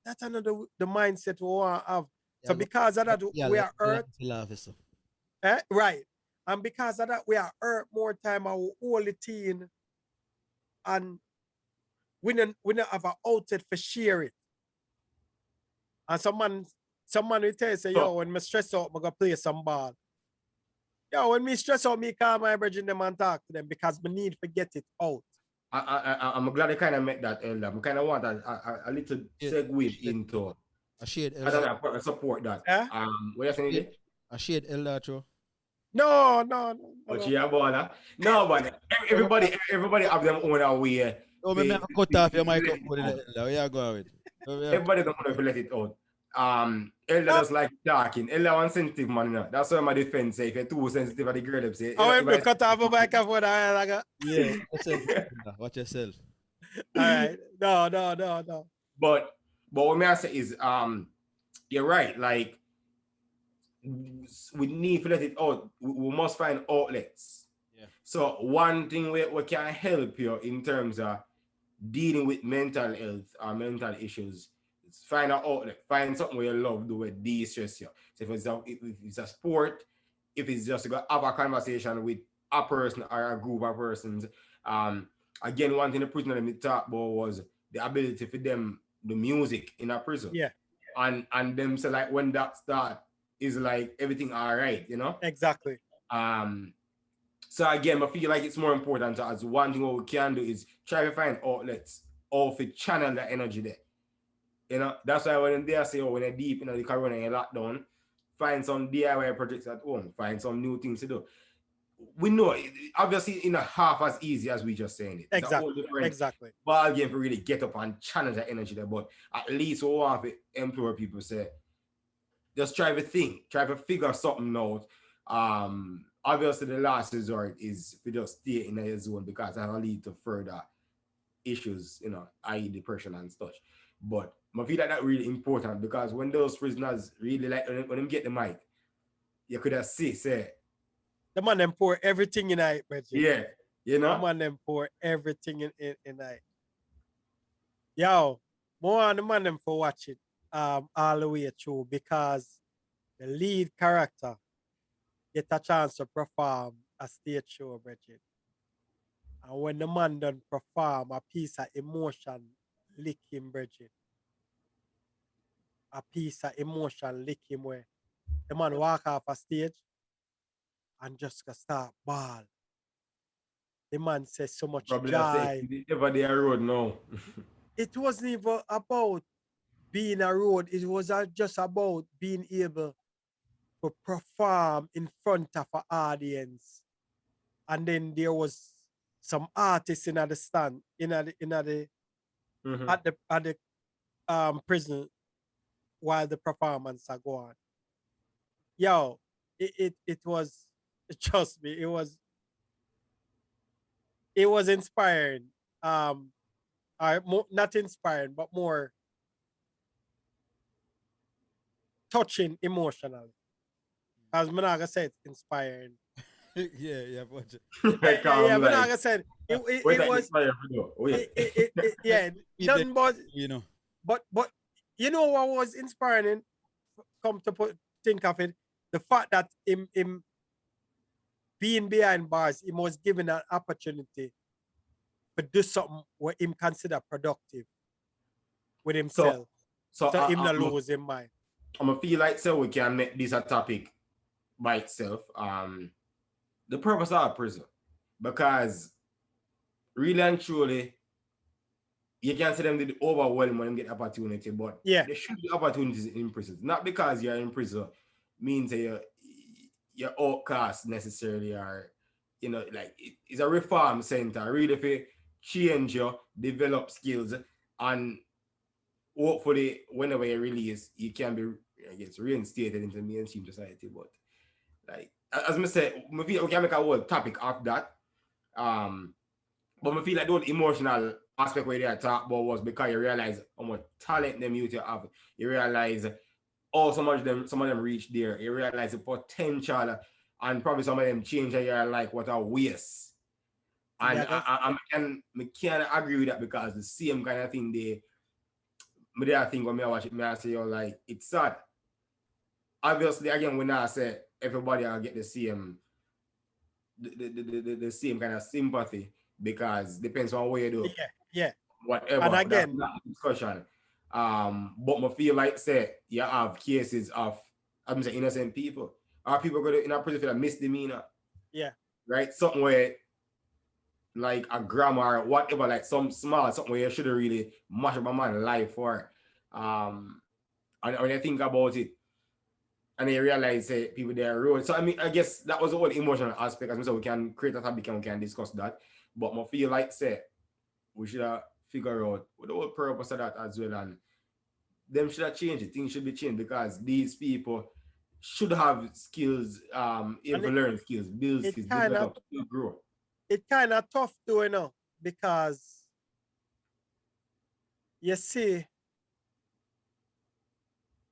Speaker 2: That's another the mindset we want to have. So because of that, we are hurt. Right. And because of that, we are hurt more time our only teen. And we don't have an outlet for share it. And someone will tell you, say, yo, when me stress out, I'm gonna play some ball. Yo, when me stress out, me call my brethren them and talk to them because me need to get it out.
Speaker 4: I'm glad I kind of met that elder. I kind of want a little segue into.
Speaker 1: I shared
Speaker 4: elder. I don't know, I support that. What you saying?
Speaker 1: I shared elder, true.
Speaker 2: No.
Speaker 4: But you have baller. No, but everybody have them own way.
Speaker 1: Oh, me never cut off your mic up with it. Yeah, go with.
Speaker 4: Everybody don't want to let it out. Elder just like talking. Elder one sensitive man, you know. That's why my defense say if you're too sensitive at the girl them say.
Speaker 2: Oh, if you cut off your mic for that,
Speaker 1: yeah. Watch yourself.
Speaker 2: All right. No.
Speaker 4: But what me I say is you're right. Like we need to let it out. We must find outlets.
Speaker 1: Yeah.
Speaker 4: So one thing we can help you in terms of dealing with mental health or mental issues is find an outlet. Find something where you love do it de-stress you. So if it's a sport, if it's just to go have a conversation with a person or a group of persons. Again, one thing the prisoner let me talk about was the ability for them, the music in a prison.
Speaker 2: Yeah.
Speaker 4: and them say like when that start is like everything all right, you know.
Speaker 2: Exactly.
Speaker 4: So again, I feel like it's more important as one thing what we can do is try to find outlets or if it channel that energy there. You know, that's why when they say, oh, when they're deep in the corona and lockdown, find some DIY projects at home, find some new things to do. We know obviously in a half as easy as we just saying it. It's a whole different ball game to really get up and challenge that energy there. But at least we want to implore people say, just try to think, try to figure something out. Obviously the last resort is to just stay in a zone because that'll lead to further issues, you know, i.e. depression and such. But I feel like that's really important because when those prisoners really like when them get the mic, you could have say
Speaker 2: the man them pour everything in it, but
Speaker 4: yeah, you know,
Speaker 2: the man them pour everything in it. Yo, more on the man them for watch it all the way through because the lead character get a chance to perform a stage show, Bridget. And when the man done perform, a piece of emotion lick him, Bridget. A piece of emotion lick him where the man walk off a stage and just start bawl. The man says so much
Speaker 4: probably
Speaker 2: joy.
Speaker 4: Never there road now.
Speaker 2: It wasn't even about being a road. It was just about being able to perform in front of an audience. And then there was some artists in the stand, at the prison while the performance are going. Yo, it was, trust me, it was inspiring. Not inspiring, but more touching emotionally. As Managa said, inspiring.
Speaker 1: yeah, but
Speaker 2: Managa said it was. Nothing but
Speaker 1: you know.
Speaker 2: But you know what was inspiring? Come to think of it, the fact that him being behind bars, he was given an opportunity to do something what him consider productive with himself. So him not lose his mind.
Speaker 4: I'm gonna feel like so we can make this a topic by itself. The purpose of prison, because really and truly, you can't say them did overwhelm when they get opportunity, but there should be opportunities in prison. Not because you're in prison means that you're outcast necessarily, or you know, like it's a reform center. Really, if you change your develop skills, and hopefully whenever you release, you can be, I guess, reinstated into mainstream society. But like as I said, we can make a whole topic of that. But I feel like the emotional aspect where they talk about was because you realize how much talent them youth have. You realize some of them reach there. You realize the potential, and probably some of them change, and you're like, what a waste. And I can't agree with that because the same kind of thing I think when I watch it, I say, like, it's sad. Obviously, again, when I say everybody will get the same kind of sympathy, because depends on what you do.
Speaker 2: Yeah.
Speaker 4: Whatever.
Speaker 2: And again,
Speaker 4: that's not a discussion. But I feel like say you have cases of I'm saying innocent people. Are people going to in a prison for a misdemeanor?
Speaker 2: Yeah.
Speaker 4: Right? Something where like a grammar or whatever, like something where you should have really mash up a man's life for. And when you think about it, and you realize people there road. So I mean, I guess that was the whole emotional aspect. As so we can create a topic and we can discuss that. But I feel like we should figure out what the whole purpose of that as well, and them should have changed it. Things should be changed because these people should have skills, even learn skills, build skills, develop, grow.
Speaker 2: It's kind of tough too, you know, because you see,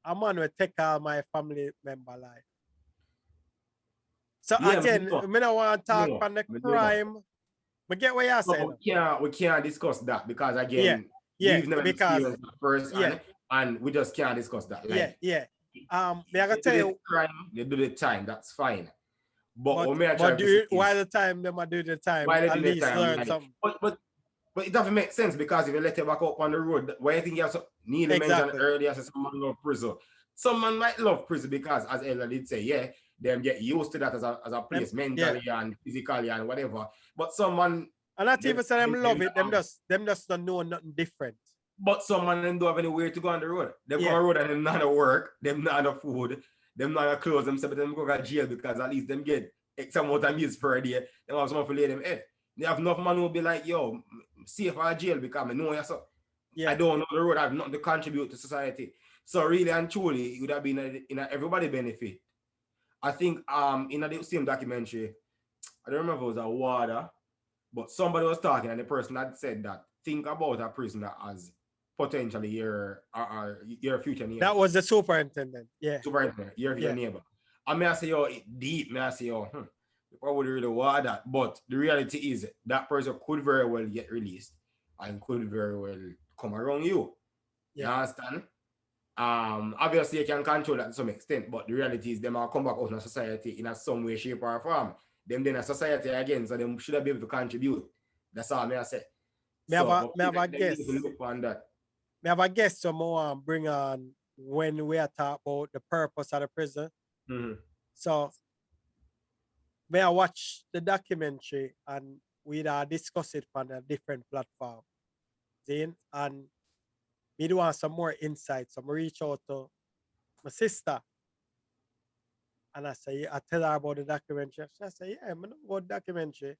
Speaker 2: a man will take all my family member life. So again, I don't want to talk on the crime. But get what you're saying.
Speaker 4: We can't discuss that because again, we've never experienced that first, and we just can't discuss that. Like,
Speaker 2: I gotta tell you,
Speaker 4: crime, they do the time, that's fine. But
Speaker 2: while the time they might do the time, at least learn something.
Speaker 4: But But it doesn't make sense because if you let you back up on the road, why you think you have so Neely mentioned
Speaker 2: Exactly.
Speaker 4: earlier, so some man love prison. Some man might love prison because, as Ella did say, yeah, them get used to that as a place
Speaker 2: Yeah.
Speaker 4: mentally and physically and whatever. But someone,
Speaker 2: And not even say them love it, them just don't know nothing different.
Speaker 4: but someone them don't have anywhere to go on the road. Them come
Speaker 2: Yeah.
Speaker 4: on the road and them not to work, them not to food, them not to clothes, them say, but them go to jail because at least them get X amount of meals per day. Them have someone to lay them head. They have enough man who will be like, yo, safe out of jail because I know you so.
Speaker 2: Yeah.
Speaker 4: I don't know the road. I have nothing to contribute to society. So really and truly, it would have been in a everybody benefit. I think in the same documentary, I don't remember if it was a water, but somebody was talking and the person had said that think about a prisoner as potentially your future neighbor.
Speaker 2: That was the superintendent. Yeah.
Speaker 4: Superintendent, your future
Speaker 2: Yeah.
Speaker 4: neighbor. I may say, yo, it deep. May I say, yo, you probably really want that. But the reality is that person could very well get released and could very well come around you.
Speaker 2: Yeah.
Speaker 4: You understand? Obviously you can control that to some extent, but the reality is them will come back out in a society in a some way, shape, or form. Them then a society again, so them should be able to contribute. That's all I say.
Speaker 2: Me have a guess.
Speaker 4: Look on that.
Speaker 2: Me have a guest so more bring on when we are talking about the purpose of the prison.
Speaker 4: Mm-hmm.
Speaker 2: So may I watch the documentary and we discuss it on a different platform. Then and me do want some more insights. So I reach out to my sister and I say I tell her about the documentary. She say, yeah, I know about documentary.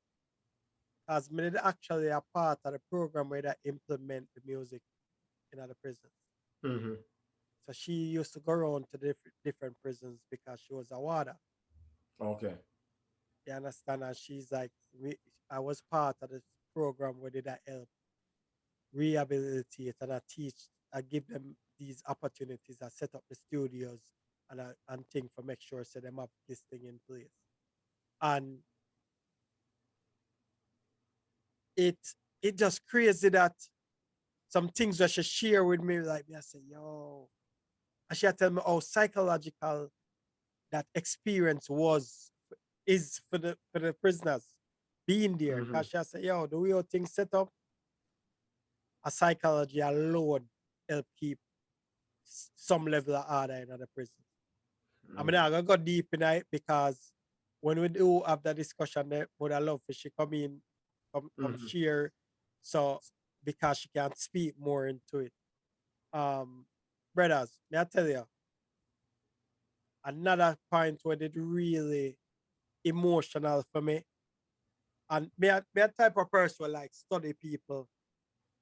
Speaker 2: As me did actually a part of the program where they implement the music in the prison.
Speaker 4: Mm-hmm.
Speaker 2: So she used to go around to different prisons because she was a warder.
Speaker 4: Okay.
Speaker 2: You understand? And she's like, I was part of the program where did I help rehabilitate and I teach, I give them these opportunities. I set up the studios and thing for make sure so them have this thing in place. And it just crazy that some things that she share with me, like me, I say, yo, and she tell me how psychological that experience is for the prisoners being there.
Speaker 4: Mm-hmm.
Speaker 2: Because she say, yo, the way how things set up, a psychology alone help keep some level of order in the prison. I mean, I'm gonna go deep in it because when we do have that discussion, would I love for she come in, come share, so because she can speak more into it. Brothers, may I tell you, another point where it really emotional for me, and me a type of person who like study people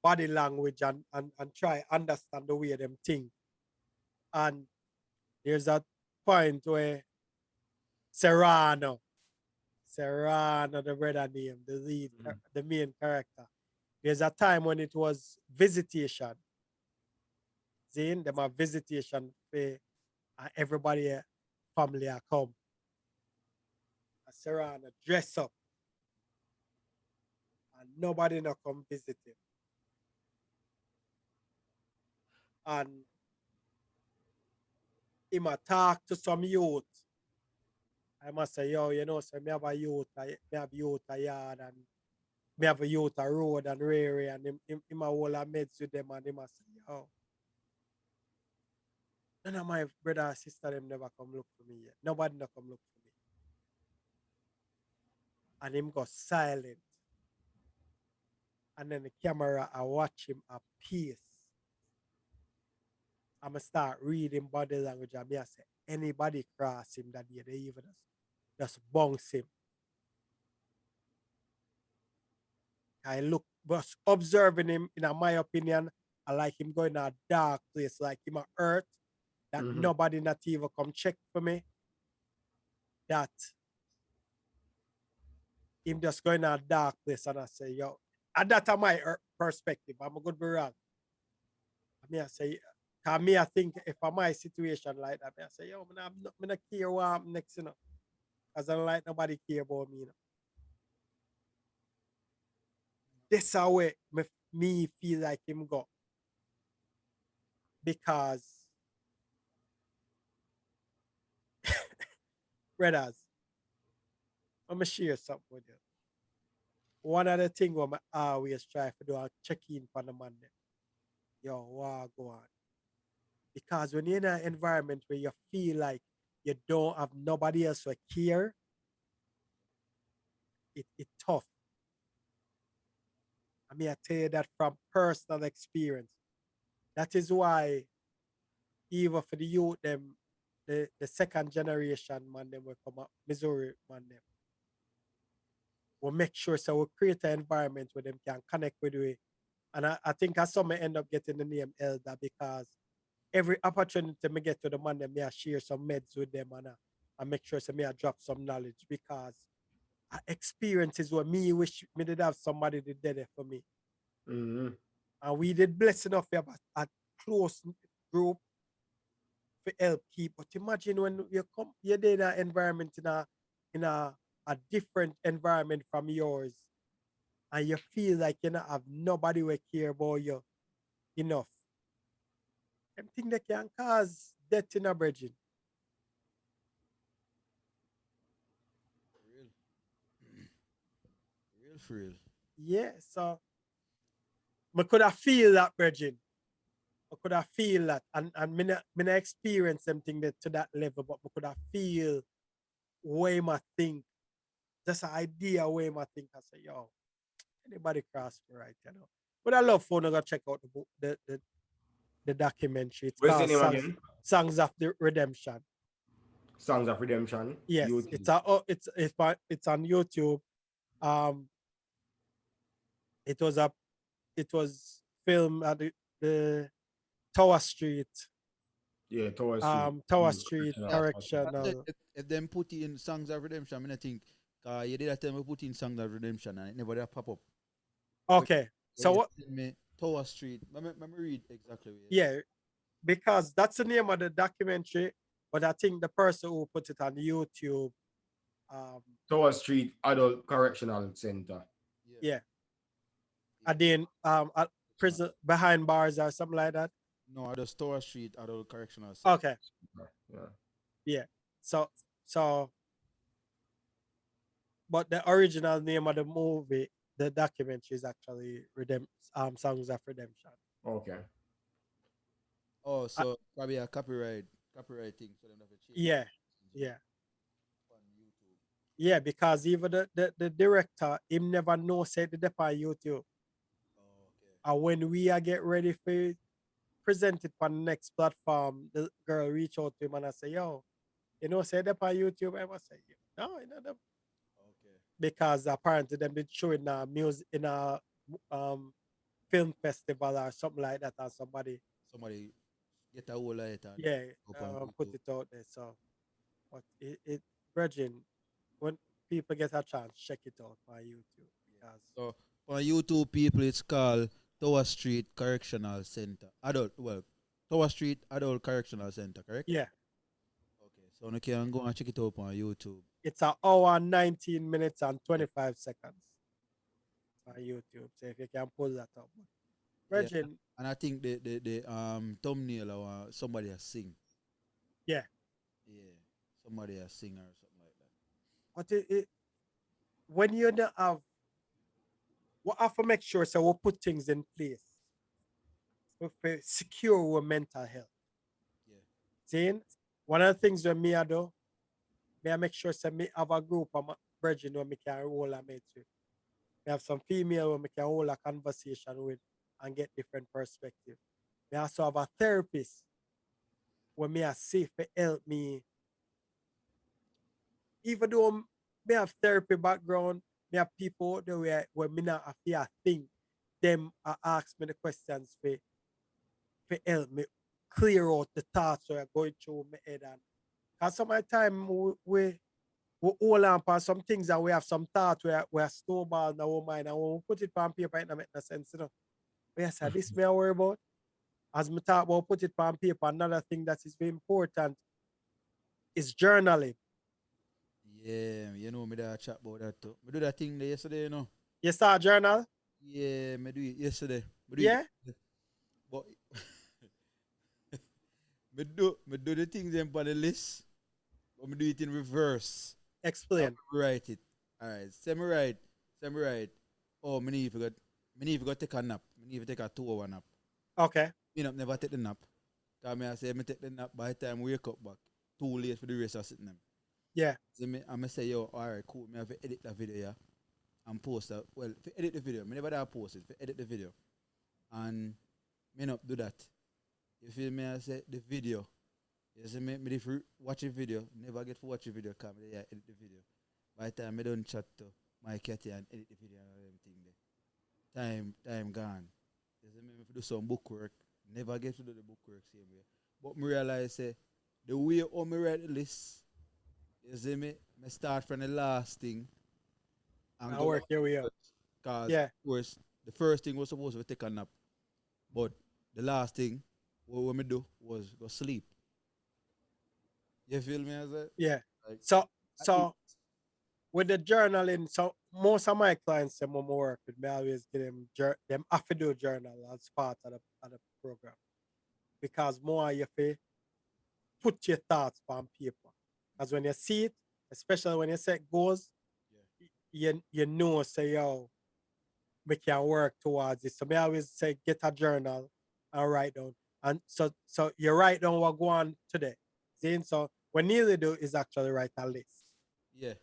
Speaker 2: body language and try understand the way them think. And there's that point where Serrano, the brother name, the lead, the main character. There's a time when it was visitation. Zane, them a visitation for everybody family come. And Serrano dress up. And nobody not come visit him. And he might talk to some youth. I must say, yo, you know, so me have a youth, me have youth a yard and me have a youth a road and rare and him a whole of meds with them and him a say, yo. None of my brother and sister them never come look for me yet. Nobody not come look for me. And him go silent. And then the camera I watch him a piece. I'ma start reading body language and me I say anybody cross him that day, they even just bounce him. I look just observing him, in my opinion, I like him going to a dark place, like him a earth, that nobody not even come check for me. That him just going to a dark place and I say, yo, and that's my perspective. I'm a good be wrong. I say, cause me I think if I'm my situation like that, I say, yo, I'm not care what happen next, you know. Cause I don't like nobody care about me, you know. This how way me feel like him go. Because brothers, I'm gonna share something with you. one of the things I always try to do, I check in for the man them. Yo, wow, go on. Because when you're in an environment where you feel like you don't have nobody else who care, it's tough. I mean, I tell you that from personal experience. That is why, even for the youth, them, the second generation man, them will come up, Missouri man, them, we'll make sure so we'll create an environment where them can connect with you. And I think I saw me end up getting the name Elder because every opportunity me get to the man, them, I share some meds with them and I make sure so me I drop some knowledge because experiences what me wish me did have somebody that did it for me.
Speaker 4: Mm-hmm.
Speaker 2: And we did bless enough to have a close group for help keep. But imagine when you come, you're in an environment in a different environment from yours, and you feel like you don't have nobody who care about you enough. Them thing that can cause death in a bridging.
Speaker 1: Real. Real for real.
Speaker 2: Yeah, so I could have feel that bridging. I could have feel that, and me not experience something that to that level, but I could have feel way my think. Just an idea way my think. I say, yo, anybody cross me right, you know. But I love fun. I go check out the book, the documentary. It's
Speaker 4: What's the
Speaker 2: called
Speaker 4: name again?
Speaker 2: Songs of the Redemption.
Speaker 4: Songs of Redemption.
Speaker 2: Yes,
Speaker 4: YouTube.
Speaker 2: it's on YouTube. Um, it was filmed at the Tower Street,
Speaker 4: Yeah, Tower Street.
Speaker 2: Tower Street
Speaker 1: Yeah,
Speaker 2: Correctional.
Speaker 1: if them put in Songs of Redemption, I mean, I think you did that time we put in Songs of Redemption and it never did pop up.
Speaker 2: Okay, so
Speaker 1: you
Speaker 2: what?
Speaker 1: tell me Tower Street. Let me read exactly.
Speaker 2: Yeah, because that's the name of the documentary, but I think the person who put it on YouTube,
Speaker 4: Tower Street Adult Correctional Center.
Speaker 2: yeah, and then at prison behind bars or something like that.
Speaker 1: No, the Tower Street Adult Correctional Center.
Speaker 2: Okay,
Speaker 4: Yeah.
Speaker 2: yeah. So, but the original name of the movie, the documentary is actually Songs of Redemption.
Speaker 4: Okay.
Speaker 1: Oh, so probably a copyright thing, so them have to change.
Speaker 2: Yeah, yeah,
Speaker 1: On YouTube.
Speaker 2: yeah. Because even the director, him never know said the on YouTube.
Speaker 1: Oh, okay.
Speaker 2: And when we are get ready for present it on the next platform, the girl reach out to him and I say, yo, say that on YouTube. I must say, no, them.
Speaker 1: Okay.
Speaker 2: Because apparently them did show in a music in a film festival or something like that, or somebody
Speaker 1: Somebody get a hold of it and
Speaker 2: yeah
Speaker 1: up on
Speaker 2: put
Speaker 1: YouTube.
Speaker 2: it out there. So, but Virgin, when people get a chance, check it out on YouTube. Because,
Speaker 1: So on YouTube, people, it's called Tower Street Correctional Center. Tower Street Adult Correctional Center, correct?
Speaker 2: yeah,
Speaker 1: Okay, so you can go and check it out on YouTube.
Speaker 2: it's an hour 19 minutes and 25 seconds on YouTube. So if you can pull that up,
Speaker 1: Yeah,
Speaker 2: Virgin,
Speaker 1: and I think the thumbnail or somebody has sing.
Speaker 2: yeah.
Speaker 1: Yeah, somebody has sing or something like that.
Speaker 2: But when you don't have, we have to make sure so we put things in place to secure our mental health.
Speaker 1: Yeah.
Speaker 2: Seeing one of the things when me I do, me I make sure so me have a group of my brethren where me can hold a mate with. Me have some female where me can hold a conversation with and get different perspective. Me also have a therapist where me I see to help me. Even though me have therapy background, me have people out there where me not have to think. Them ask me the questions for help me clear out the thoughts that are going through my head. And because some of the time we hold on for some things and we have some thoughts we are snowball in our mind, and when we put it on paper, it don't make no sense, We say, this me I worry about. As me talk about put it on paper, another thing that is very important is journaling.
Speaker 1: Yeah, me da chat about that too. Me do that thing there yesterday,
Speaker 2: You start journal?
Speaker 1: Yeah, me do it yesterday.
Speaker 2: Yeah?
Speaker 1: But me do the things them on the list, but me do it in reverse.
Speaker 2: Explain.
Speaker 1: Write it. Alright, semi right. oh, me need to go take a nap. Me need to take a 2 hour nap.
Speaker 2: Okay.
Speaker 1: Me never take the nap. Cause me I say me take the nap by the time we wake up back. Too late for the rest of sitting them.
Speaker 2: Yeah.
Speaker 1: So I say, yo, alright, cool. Me have to edit that video, yeah, and post that. Well, for edit the video, me never da post it. For edit the video, and me not do that. You feel me? I say the video. You see me? Me if watch a video, never get to watch a video. Come yeah, edit the video. By the time I don't chat to my cat and edit the video and everything there. Time gone. You see me? If do some book work, never get to do the book work same way. But me realize say the way how me write the list. You see me? I start from the last thing. And
Speaker 2: I work here we are.
Speaker 1: Because,
Speaker 2: Yeah.
Speaker 1: of course, the first thing was supposed to take a nap. But the last thing, what me do was go sleep. You feel me? I said?
Speaker 2: Yeah.
Speaker 1: Like,
Speaker 2: So with the journaling, so most of my clients them when I work with me, I always give them have to do journal as part of the program. Because more you have to put your thoughts on paper. Because when you see it, especially when you set goals, you know, say, yo, we can work towards it. So me always say, get a journal and write down. And so you write down what go on today. See? So what nearly do is actually write a list.
Speaker 1: yeah.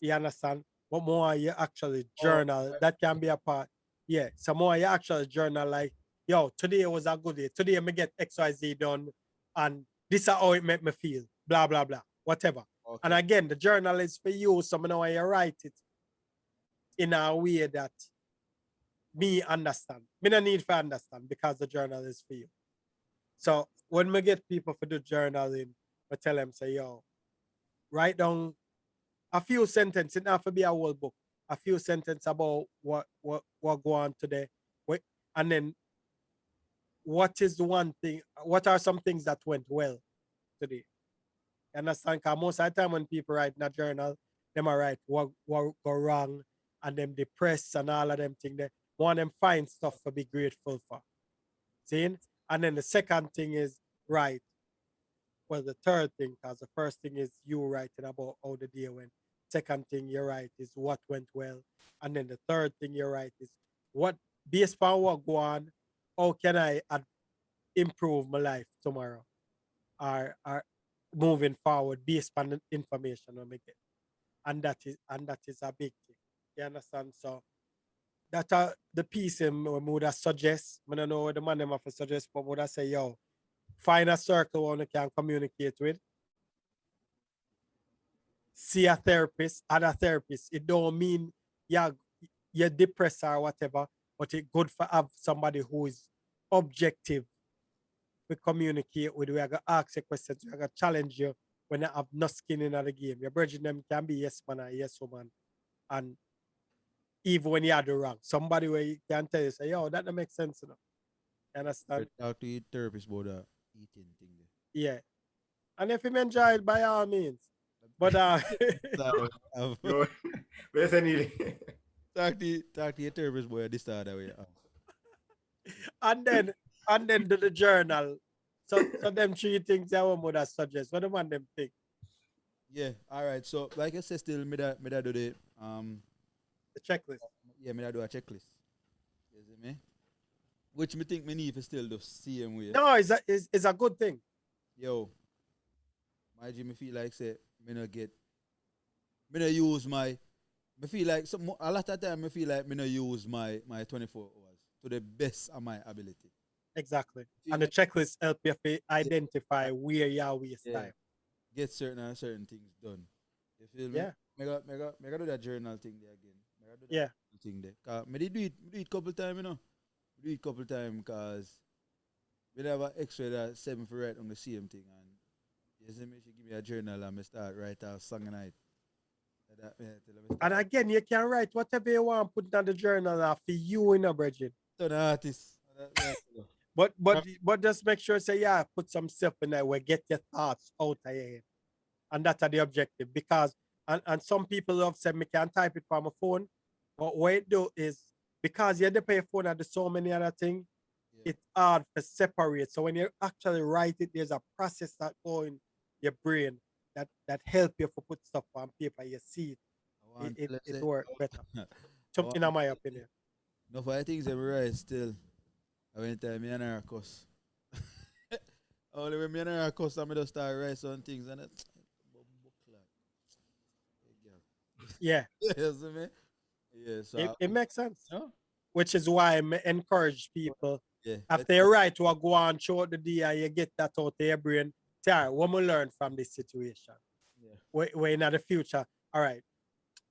Speaker 2: You understand? What more you actually journal, that can be a part. Yeah. So more you actually journal like, yo, today was a good day. Today me get XYZ done and this is how it make me feel. Blah, blah, blah. Whatever.
Speaker 1: Okay.
Speaker 2: And again, the journal is for you. So I know how you write it in a way that me understand. Me no need to understand because the journal is for you. So when we get people for the journaling, I tell them, say, yo, write down a few sentences. It not have to be a whole book. A few sentences about what go on today. And then what is the one thing, what are some things that went well today? You understand? Because most of the time when people write in a journal, them are write what go wrong and them depressed and all of them things. They want them find stuff to be grateful for. See? And then the second thing is right. Well, the third thing, because the first thing is you writing about how the day went. Second thing you write is what went well. And then the third thing you write is what, based on what go on, how can I improve my life tomorrow? Or moving forward based on the information we get. And that is a big thing. You understand? So that the piece we would have suggest. I don't know what the man them have to suggest, but would I say, yo, find a circle one you can communicate with. See a therapist, other therapist. It don't mean you're depressed or whatever, but it's good for have somebody who is objective. We communicate with, we are gonna ask you questions, we are gonna challenge you when you have no skin in the game. Your bridging them can be yes man or yes woman. And even when you are the wrong, somebody where you can tell you, say, yo, that don't make sense enough. You understand?
Speaker 1: Talk to your therapist about the eating thing there.
Speaker 2: Yeah. And if you enjoy it, by all means. But
Speaker 4: Go. Where's any?
Speaker 1: talk to your therapist boy this start that way.
Speaker 2: and then do the journal. So them three things I would have suggest. What do want them think?
Speaker 1: Yeah, all right. So like I said, still me da do the
Speaker 2: The checklist.
Speaker 1: yeah, me da do a checklist. You see me? Which me think me need to still do same way.
Speaker 2: No, it's a good thing.
Speaker 1: Yo, my Jimmy feel like say me no use my me feel like a lot of time me feel like me no use my 24 hours to the best of my ability.
Speaker 2: Exactly. And the checklist help you to identify where you are waste time.
Speaker 1: Get certain things done. You feel me?
Speaker 2: Yeah.
Speaker 1: Me do that journal thing there again.
Speaker 2: Yeah.
Speaker 1: Thing there. Cause me do it couple time, you know. Do it couple time because we never extra that 7 for write on the same thing, and you see me, she give me a journal and me start write a song night.
Speaker 2: And again, you can write whatever you want, put down the journal for you in a Bridget.
Speaker 1: So the artist.
Speaker 2: But just make sure say put some stuff in there where get your thoughts out of your head. And that's the objective. Because and some people have said me can type it from my phone. But what it do is because you have to pay phone and do so many other things, it's hard to separate. So when you actually write it, there's a process that go in your brain that help you to put stuff on paper. You see it. It works better. In my opinion.
Speaker 1: No, for the things that we write still. I went time me and her cuss. Only when me and her cuss, I just start write some things and it.
Speaker 2: Yeah,
Speaker 1: You see me? Yeah, so
Speaker 2: it makes sense.
Speaker 1: no?
Speaker 2: Which is why I encourage people
Speaker 1: Yeah.
Speaker 2: after you write what go on throughout the day and you get that out of your brain. Tell what we learn from this situation.
Speaker 1: Yeah.
Speaker 2: Way in the future. All right.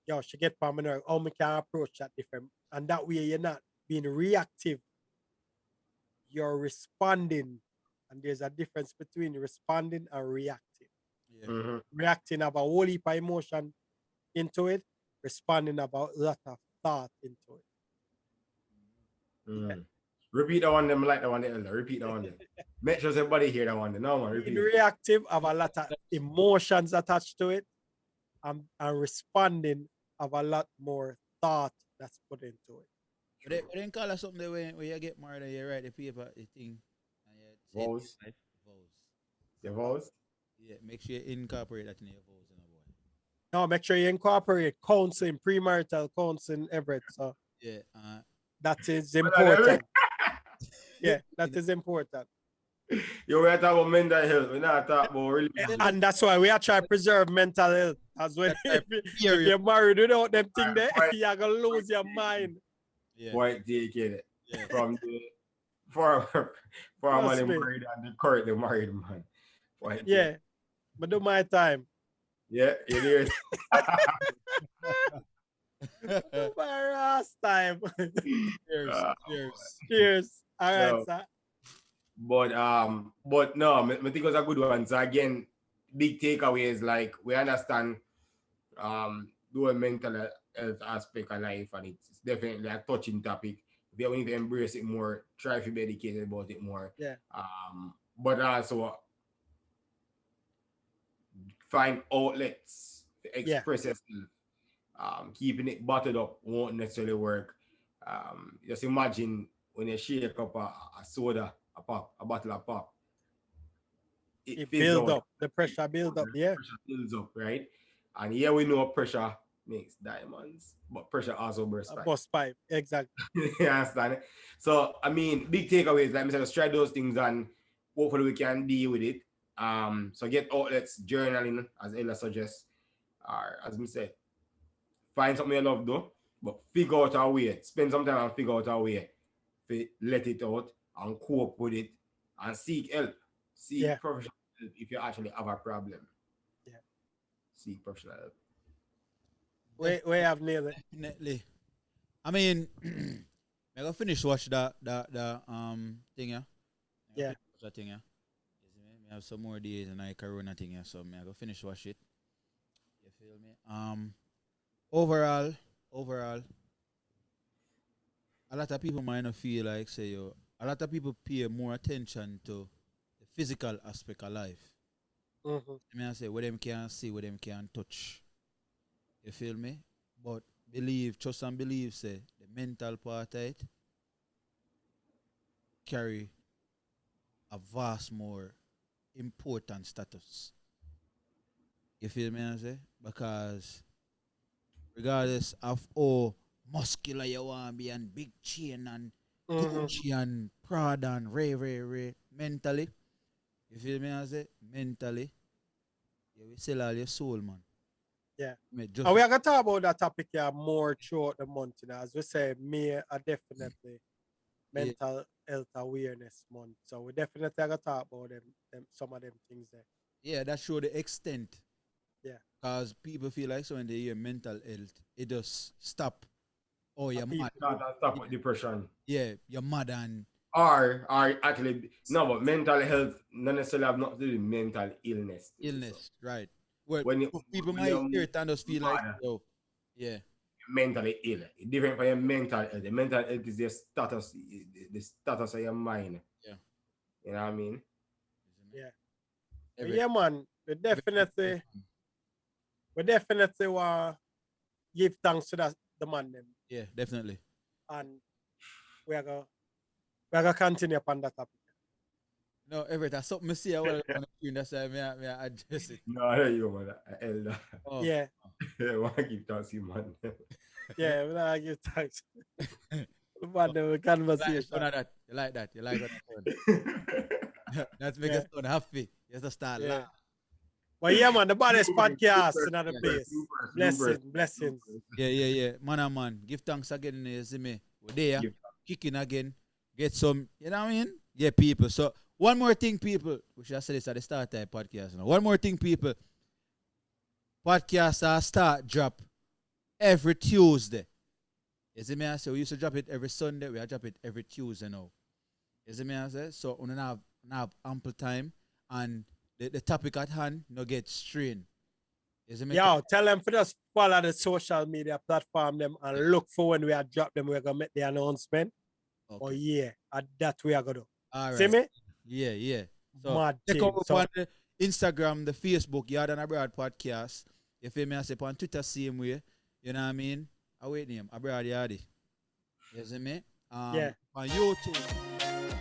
Speaker 2: Yo, she get from me how we can approach that different. And that way you're not being reactive. You're responding. And there's a difference between responding and reacting.
Speaker 1: Yeah.
Speaker 4: Mhm.
Speaker 2: Reacting about a whole heap of emotion into it, responding about a lot of thought into it.
Speaker 4: Mm. Repeat that one. Them like that one. There, Elder. Repeat that one. There. Make sure everybody hear that one. There. No man.
Speaker 2: Being
Speaker 4: Repeat.
Speaker 2: reactive have a lot of emotions attached to it, and responding have a lot more thought that's put into it.
Speaker 1: But they call us something when you get married and you write the paper, the thing. And you say it
Speaker 4: Vows.
Speaker 1: in life, vows.
Speaker 4: Your vows.
Speaker 1: Yeah, make sure you incorporate that in your vows, you know, boy.
Speaker 2: Now make sure you incorporate counseling, premarital counseling, everything. So
Speaker 1: Yeah,
Speaker 2: that is
Speaker 4: But
Speaker 2: important. Yeah, that is important.
Speaker 4: Yo, we are talking about mental health. We're not talking about religion.
Speaker 2: And that's why we are trying to preserve mental health as well. If
Speaker 1: Period.
Speaker 2: you're married without them thing there,
Speaker 4: Right.
Speaker 2: you're gonna lose your mind.
Speaker 1: yeah,
Speaker 4: Point taken
Speaker 1: yeah.
Speaker 4: from the for a
Speaker 2: Trust
Speaker 4: man
Speaker 2: me.
Speaker 4: married and the current the married man. Point
Speaker 2: Yeah. But do my time.
Speaker 4: Yeah, it is.
Speaker 2: Do my last time.
Speaker 1: Cheers,
Speaker 4: Ah,
Speaker 1: cheers.
Speaker 2: Cheers. All right,
Speaker 4: So-
Speaker 2: sir.
Speaker 4: But no, I think it was a good one. So again, big takeaway is like we understand the mental health aspect of life, and it's definitely a touching topic. We need to embrace it more, try to be educated about it more.
Speaker 2: Yeah.
Speaker 4: But also find outlets to express yourself. Keeping it bottled up won't necessarily work. Just imagine when you shake up a soda, a bottle of pop.
Speaker 2: It
Speaker 4: fizzes
Speaker 2: build
Speaker 4: out.
Speaker 2: up. The pressure build up. Yeah.
Speaker 4: Pressure builds up, right? And here we know pressure makes diamonds, but pressure also bursts
Speaker 2: A
Speaker 4: pipes.
Speaker 2: bus pipe. Exactly.
Speaker 4: You understand? So I mean, big takeaways, like I said, just try those things and hopefully we can deal with it. So get outlets, journaling, as Ella suggests, or as I said, find something you love though, but figure out a way. Spend some time and figure out a way to let it out and cope with it and seek help. Seek professional help if you actually have a problem.
Speaker 2: Yeah.
Speaker 4: Seek professional help.
Speaker 2: We have nailed it.
Speaker 1: Definitely. I mean, I gotta finish watch that thing, yeah.
Speaker 2: Yeah.
Speaker 1: Watch that thing, yeah. You see me? I have some more days and I corona thing, yeah. So I gotta finish watch it. You feel me? Overall, a lot of people might not feel like say a lot of people pay more attention to the physical aspect of life.
Speaker 2: Mm-hmm.
Speaker 1: I mean, I say what them can see, what them can touch. You feel me? But trust and believe, say the mental part of it carry a vast more important status. You feel me? I say because regardless of how muscular you want to be and big chain and Gucci and Prada and Ray, mentally, you feel me? I say mentally, you will sell all your soul, man.
Speaker 2: Yeah.
Speaker 1: Just
Speaker 2: And we are going to talk about that topic here more throughout the month. You know, as we say, May are definitely mental health awareness month. So we definitely are going to talk about them some of them things there.
Speaker 1: Yeah, that show the extent.
Speaker 2: Yeah.
Speaker 1: Because people feel like so when they hear mental health, it just stop. Oh, you're
Speaker 2: people-
Speaker 1: mad.
Speaker 4: Stop with depression.
Speaker 1: Yeah, you're mad and
Speaker 4: Or actually no, but mental health not necessarily have nothing to do with mental illness.
Speaker 1: illness, right? Well,
Speaker 4: When
Speaker 1: people
Speaker 4: when
Speaker 1: might
Speaker 4: you're
Speaker 1: hear it and just feel like,
Speaker 4: mad,
Speaker 1: oh, yeah,
Speaker 4: mentally ill. It's different from your mental health. The mental health is your status, the status of your mind.
Speaker 1: Yeah.
Speaker 4: You know what I mean?
Speaker 2: Yeah.
Speaker 1: Every-
Speaker 2: Yeah, man. We definitely want to give thanks to the man them.
Speaker 1: yeah, definitely.
Speaker 2: And we are going to continue upon that topic.
Speaker 1: No, every that's something I see I want to that's why I address it.
Speaker 4: No, I you man. Elder.
Speaker 1: Oh,
Speaker 2: Yeah.
Speaker 4: I want to keep talking, man.
Speaker 2: Yeah, we don't give thanks. About the conversation.
Speaker 1: You like that. You like that. That's make us sound happy. You just start
Speaker 2: Yeah.
Speaker 1: laugh.
Speaker 2: But yeah, man, the baddest podcast in the
Speaker 4: Yeah,
Speaker 2: place. Blessings.
Speaker 1: Yeah. Man. Give thanks again, you see me. We're there, kicking again. Get some, you know what I mean? Yeah, people. So, one more thing, people. We should have said this at the start of the podcast. One more thing, people. Podcasts start drop every Tuesday. You see me? I say we used to drop it every Sunday. We drop it every Tuesday now. You see me? I say so. We have ample time, and the topic at hand no get strained. You see me?
Speaker 2: Yo, tell them for just follow the social media platform them and look for when we are drop them. We're gonna make the announcement.
Speaker 1: Okay.
Speaker 2: Oh yeah, and that we are gonna do.
Speaker 1: All right.
Speaker 2: See me?
Speaker 1: Yeah. So
Speaker 2: Mad
Speaker 1: check
Speaker 2: thing.
Speaker 1: out on the Instagram, the Facebook, Yaad&Abroad Podcast. You feel me? I say on Twitter same way. You know what I mean? I wait name Abroad Yardy. You see me?
Speaker 2: Yeah.
Speaker 1: On YouTube.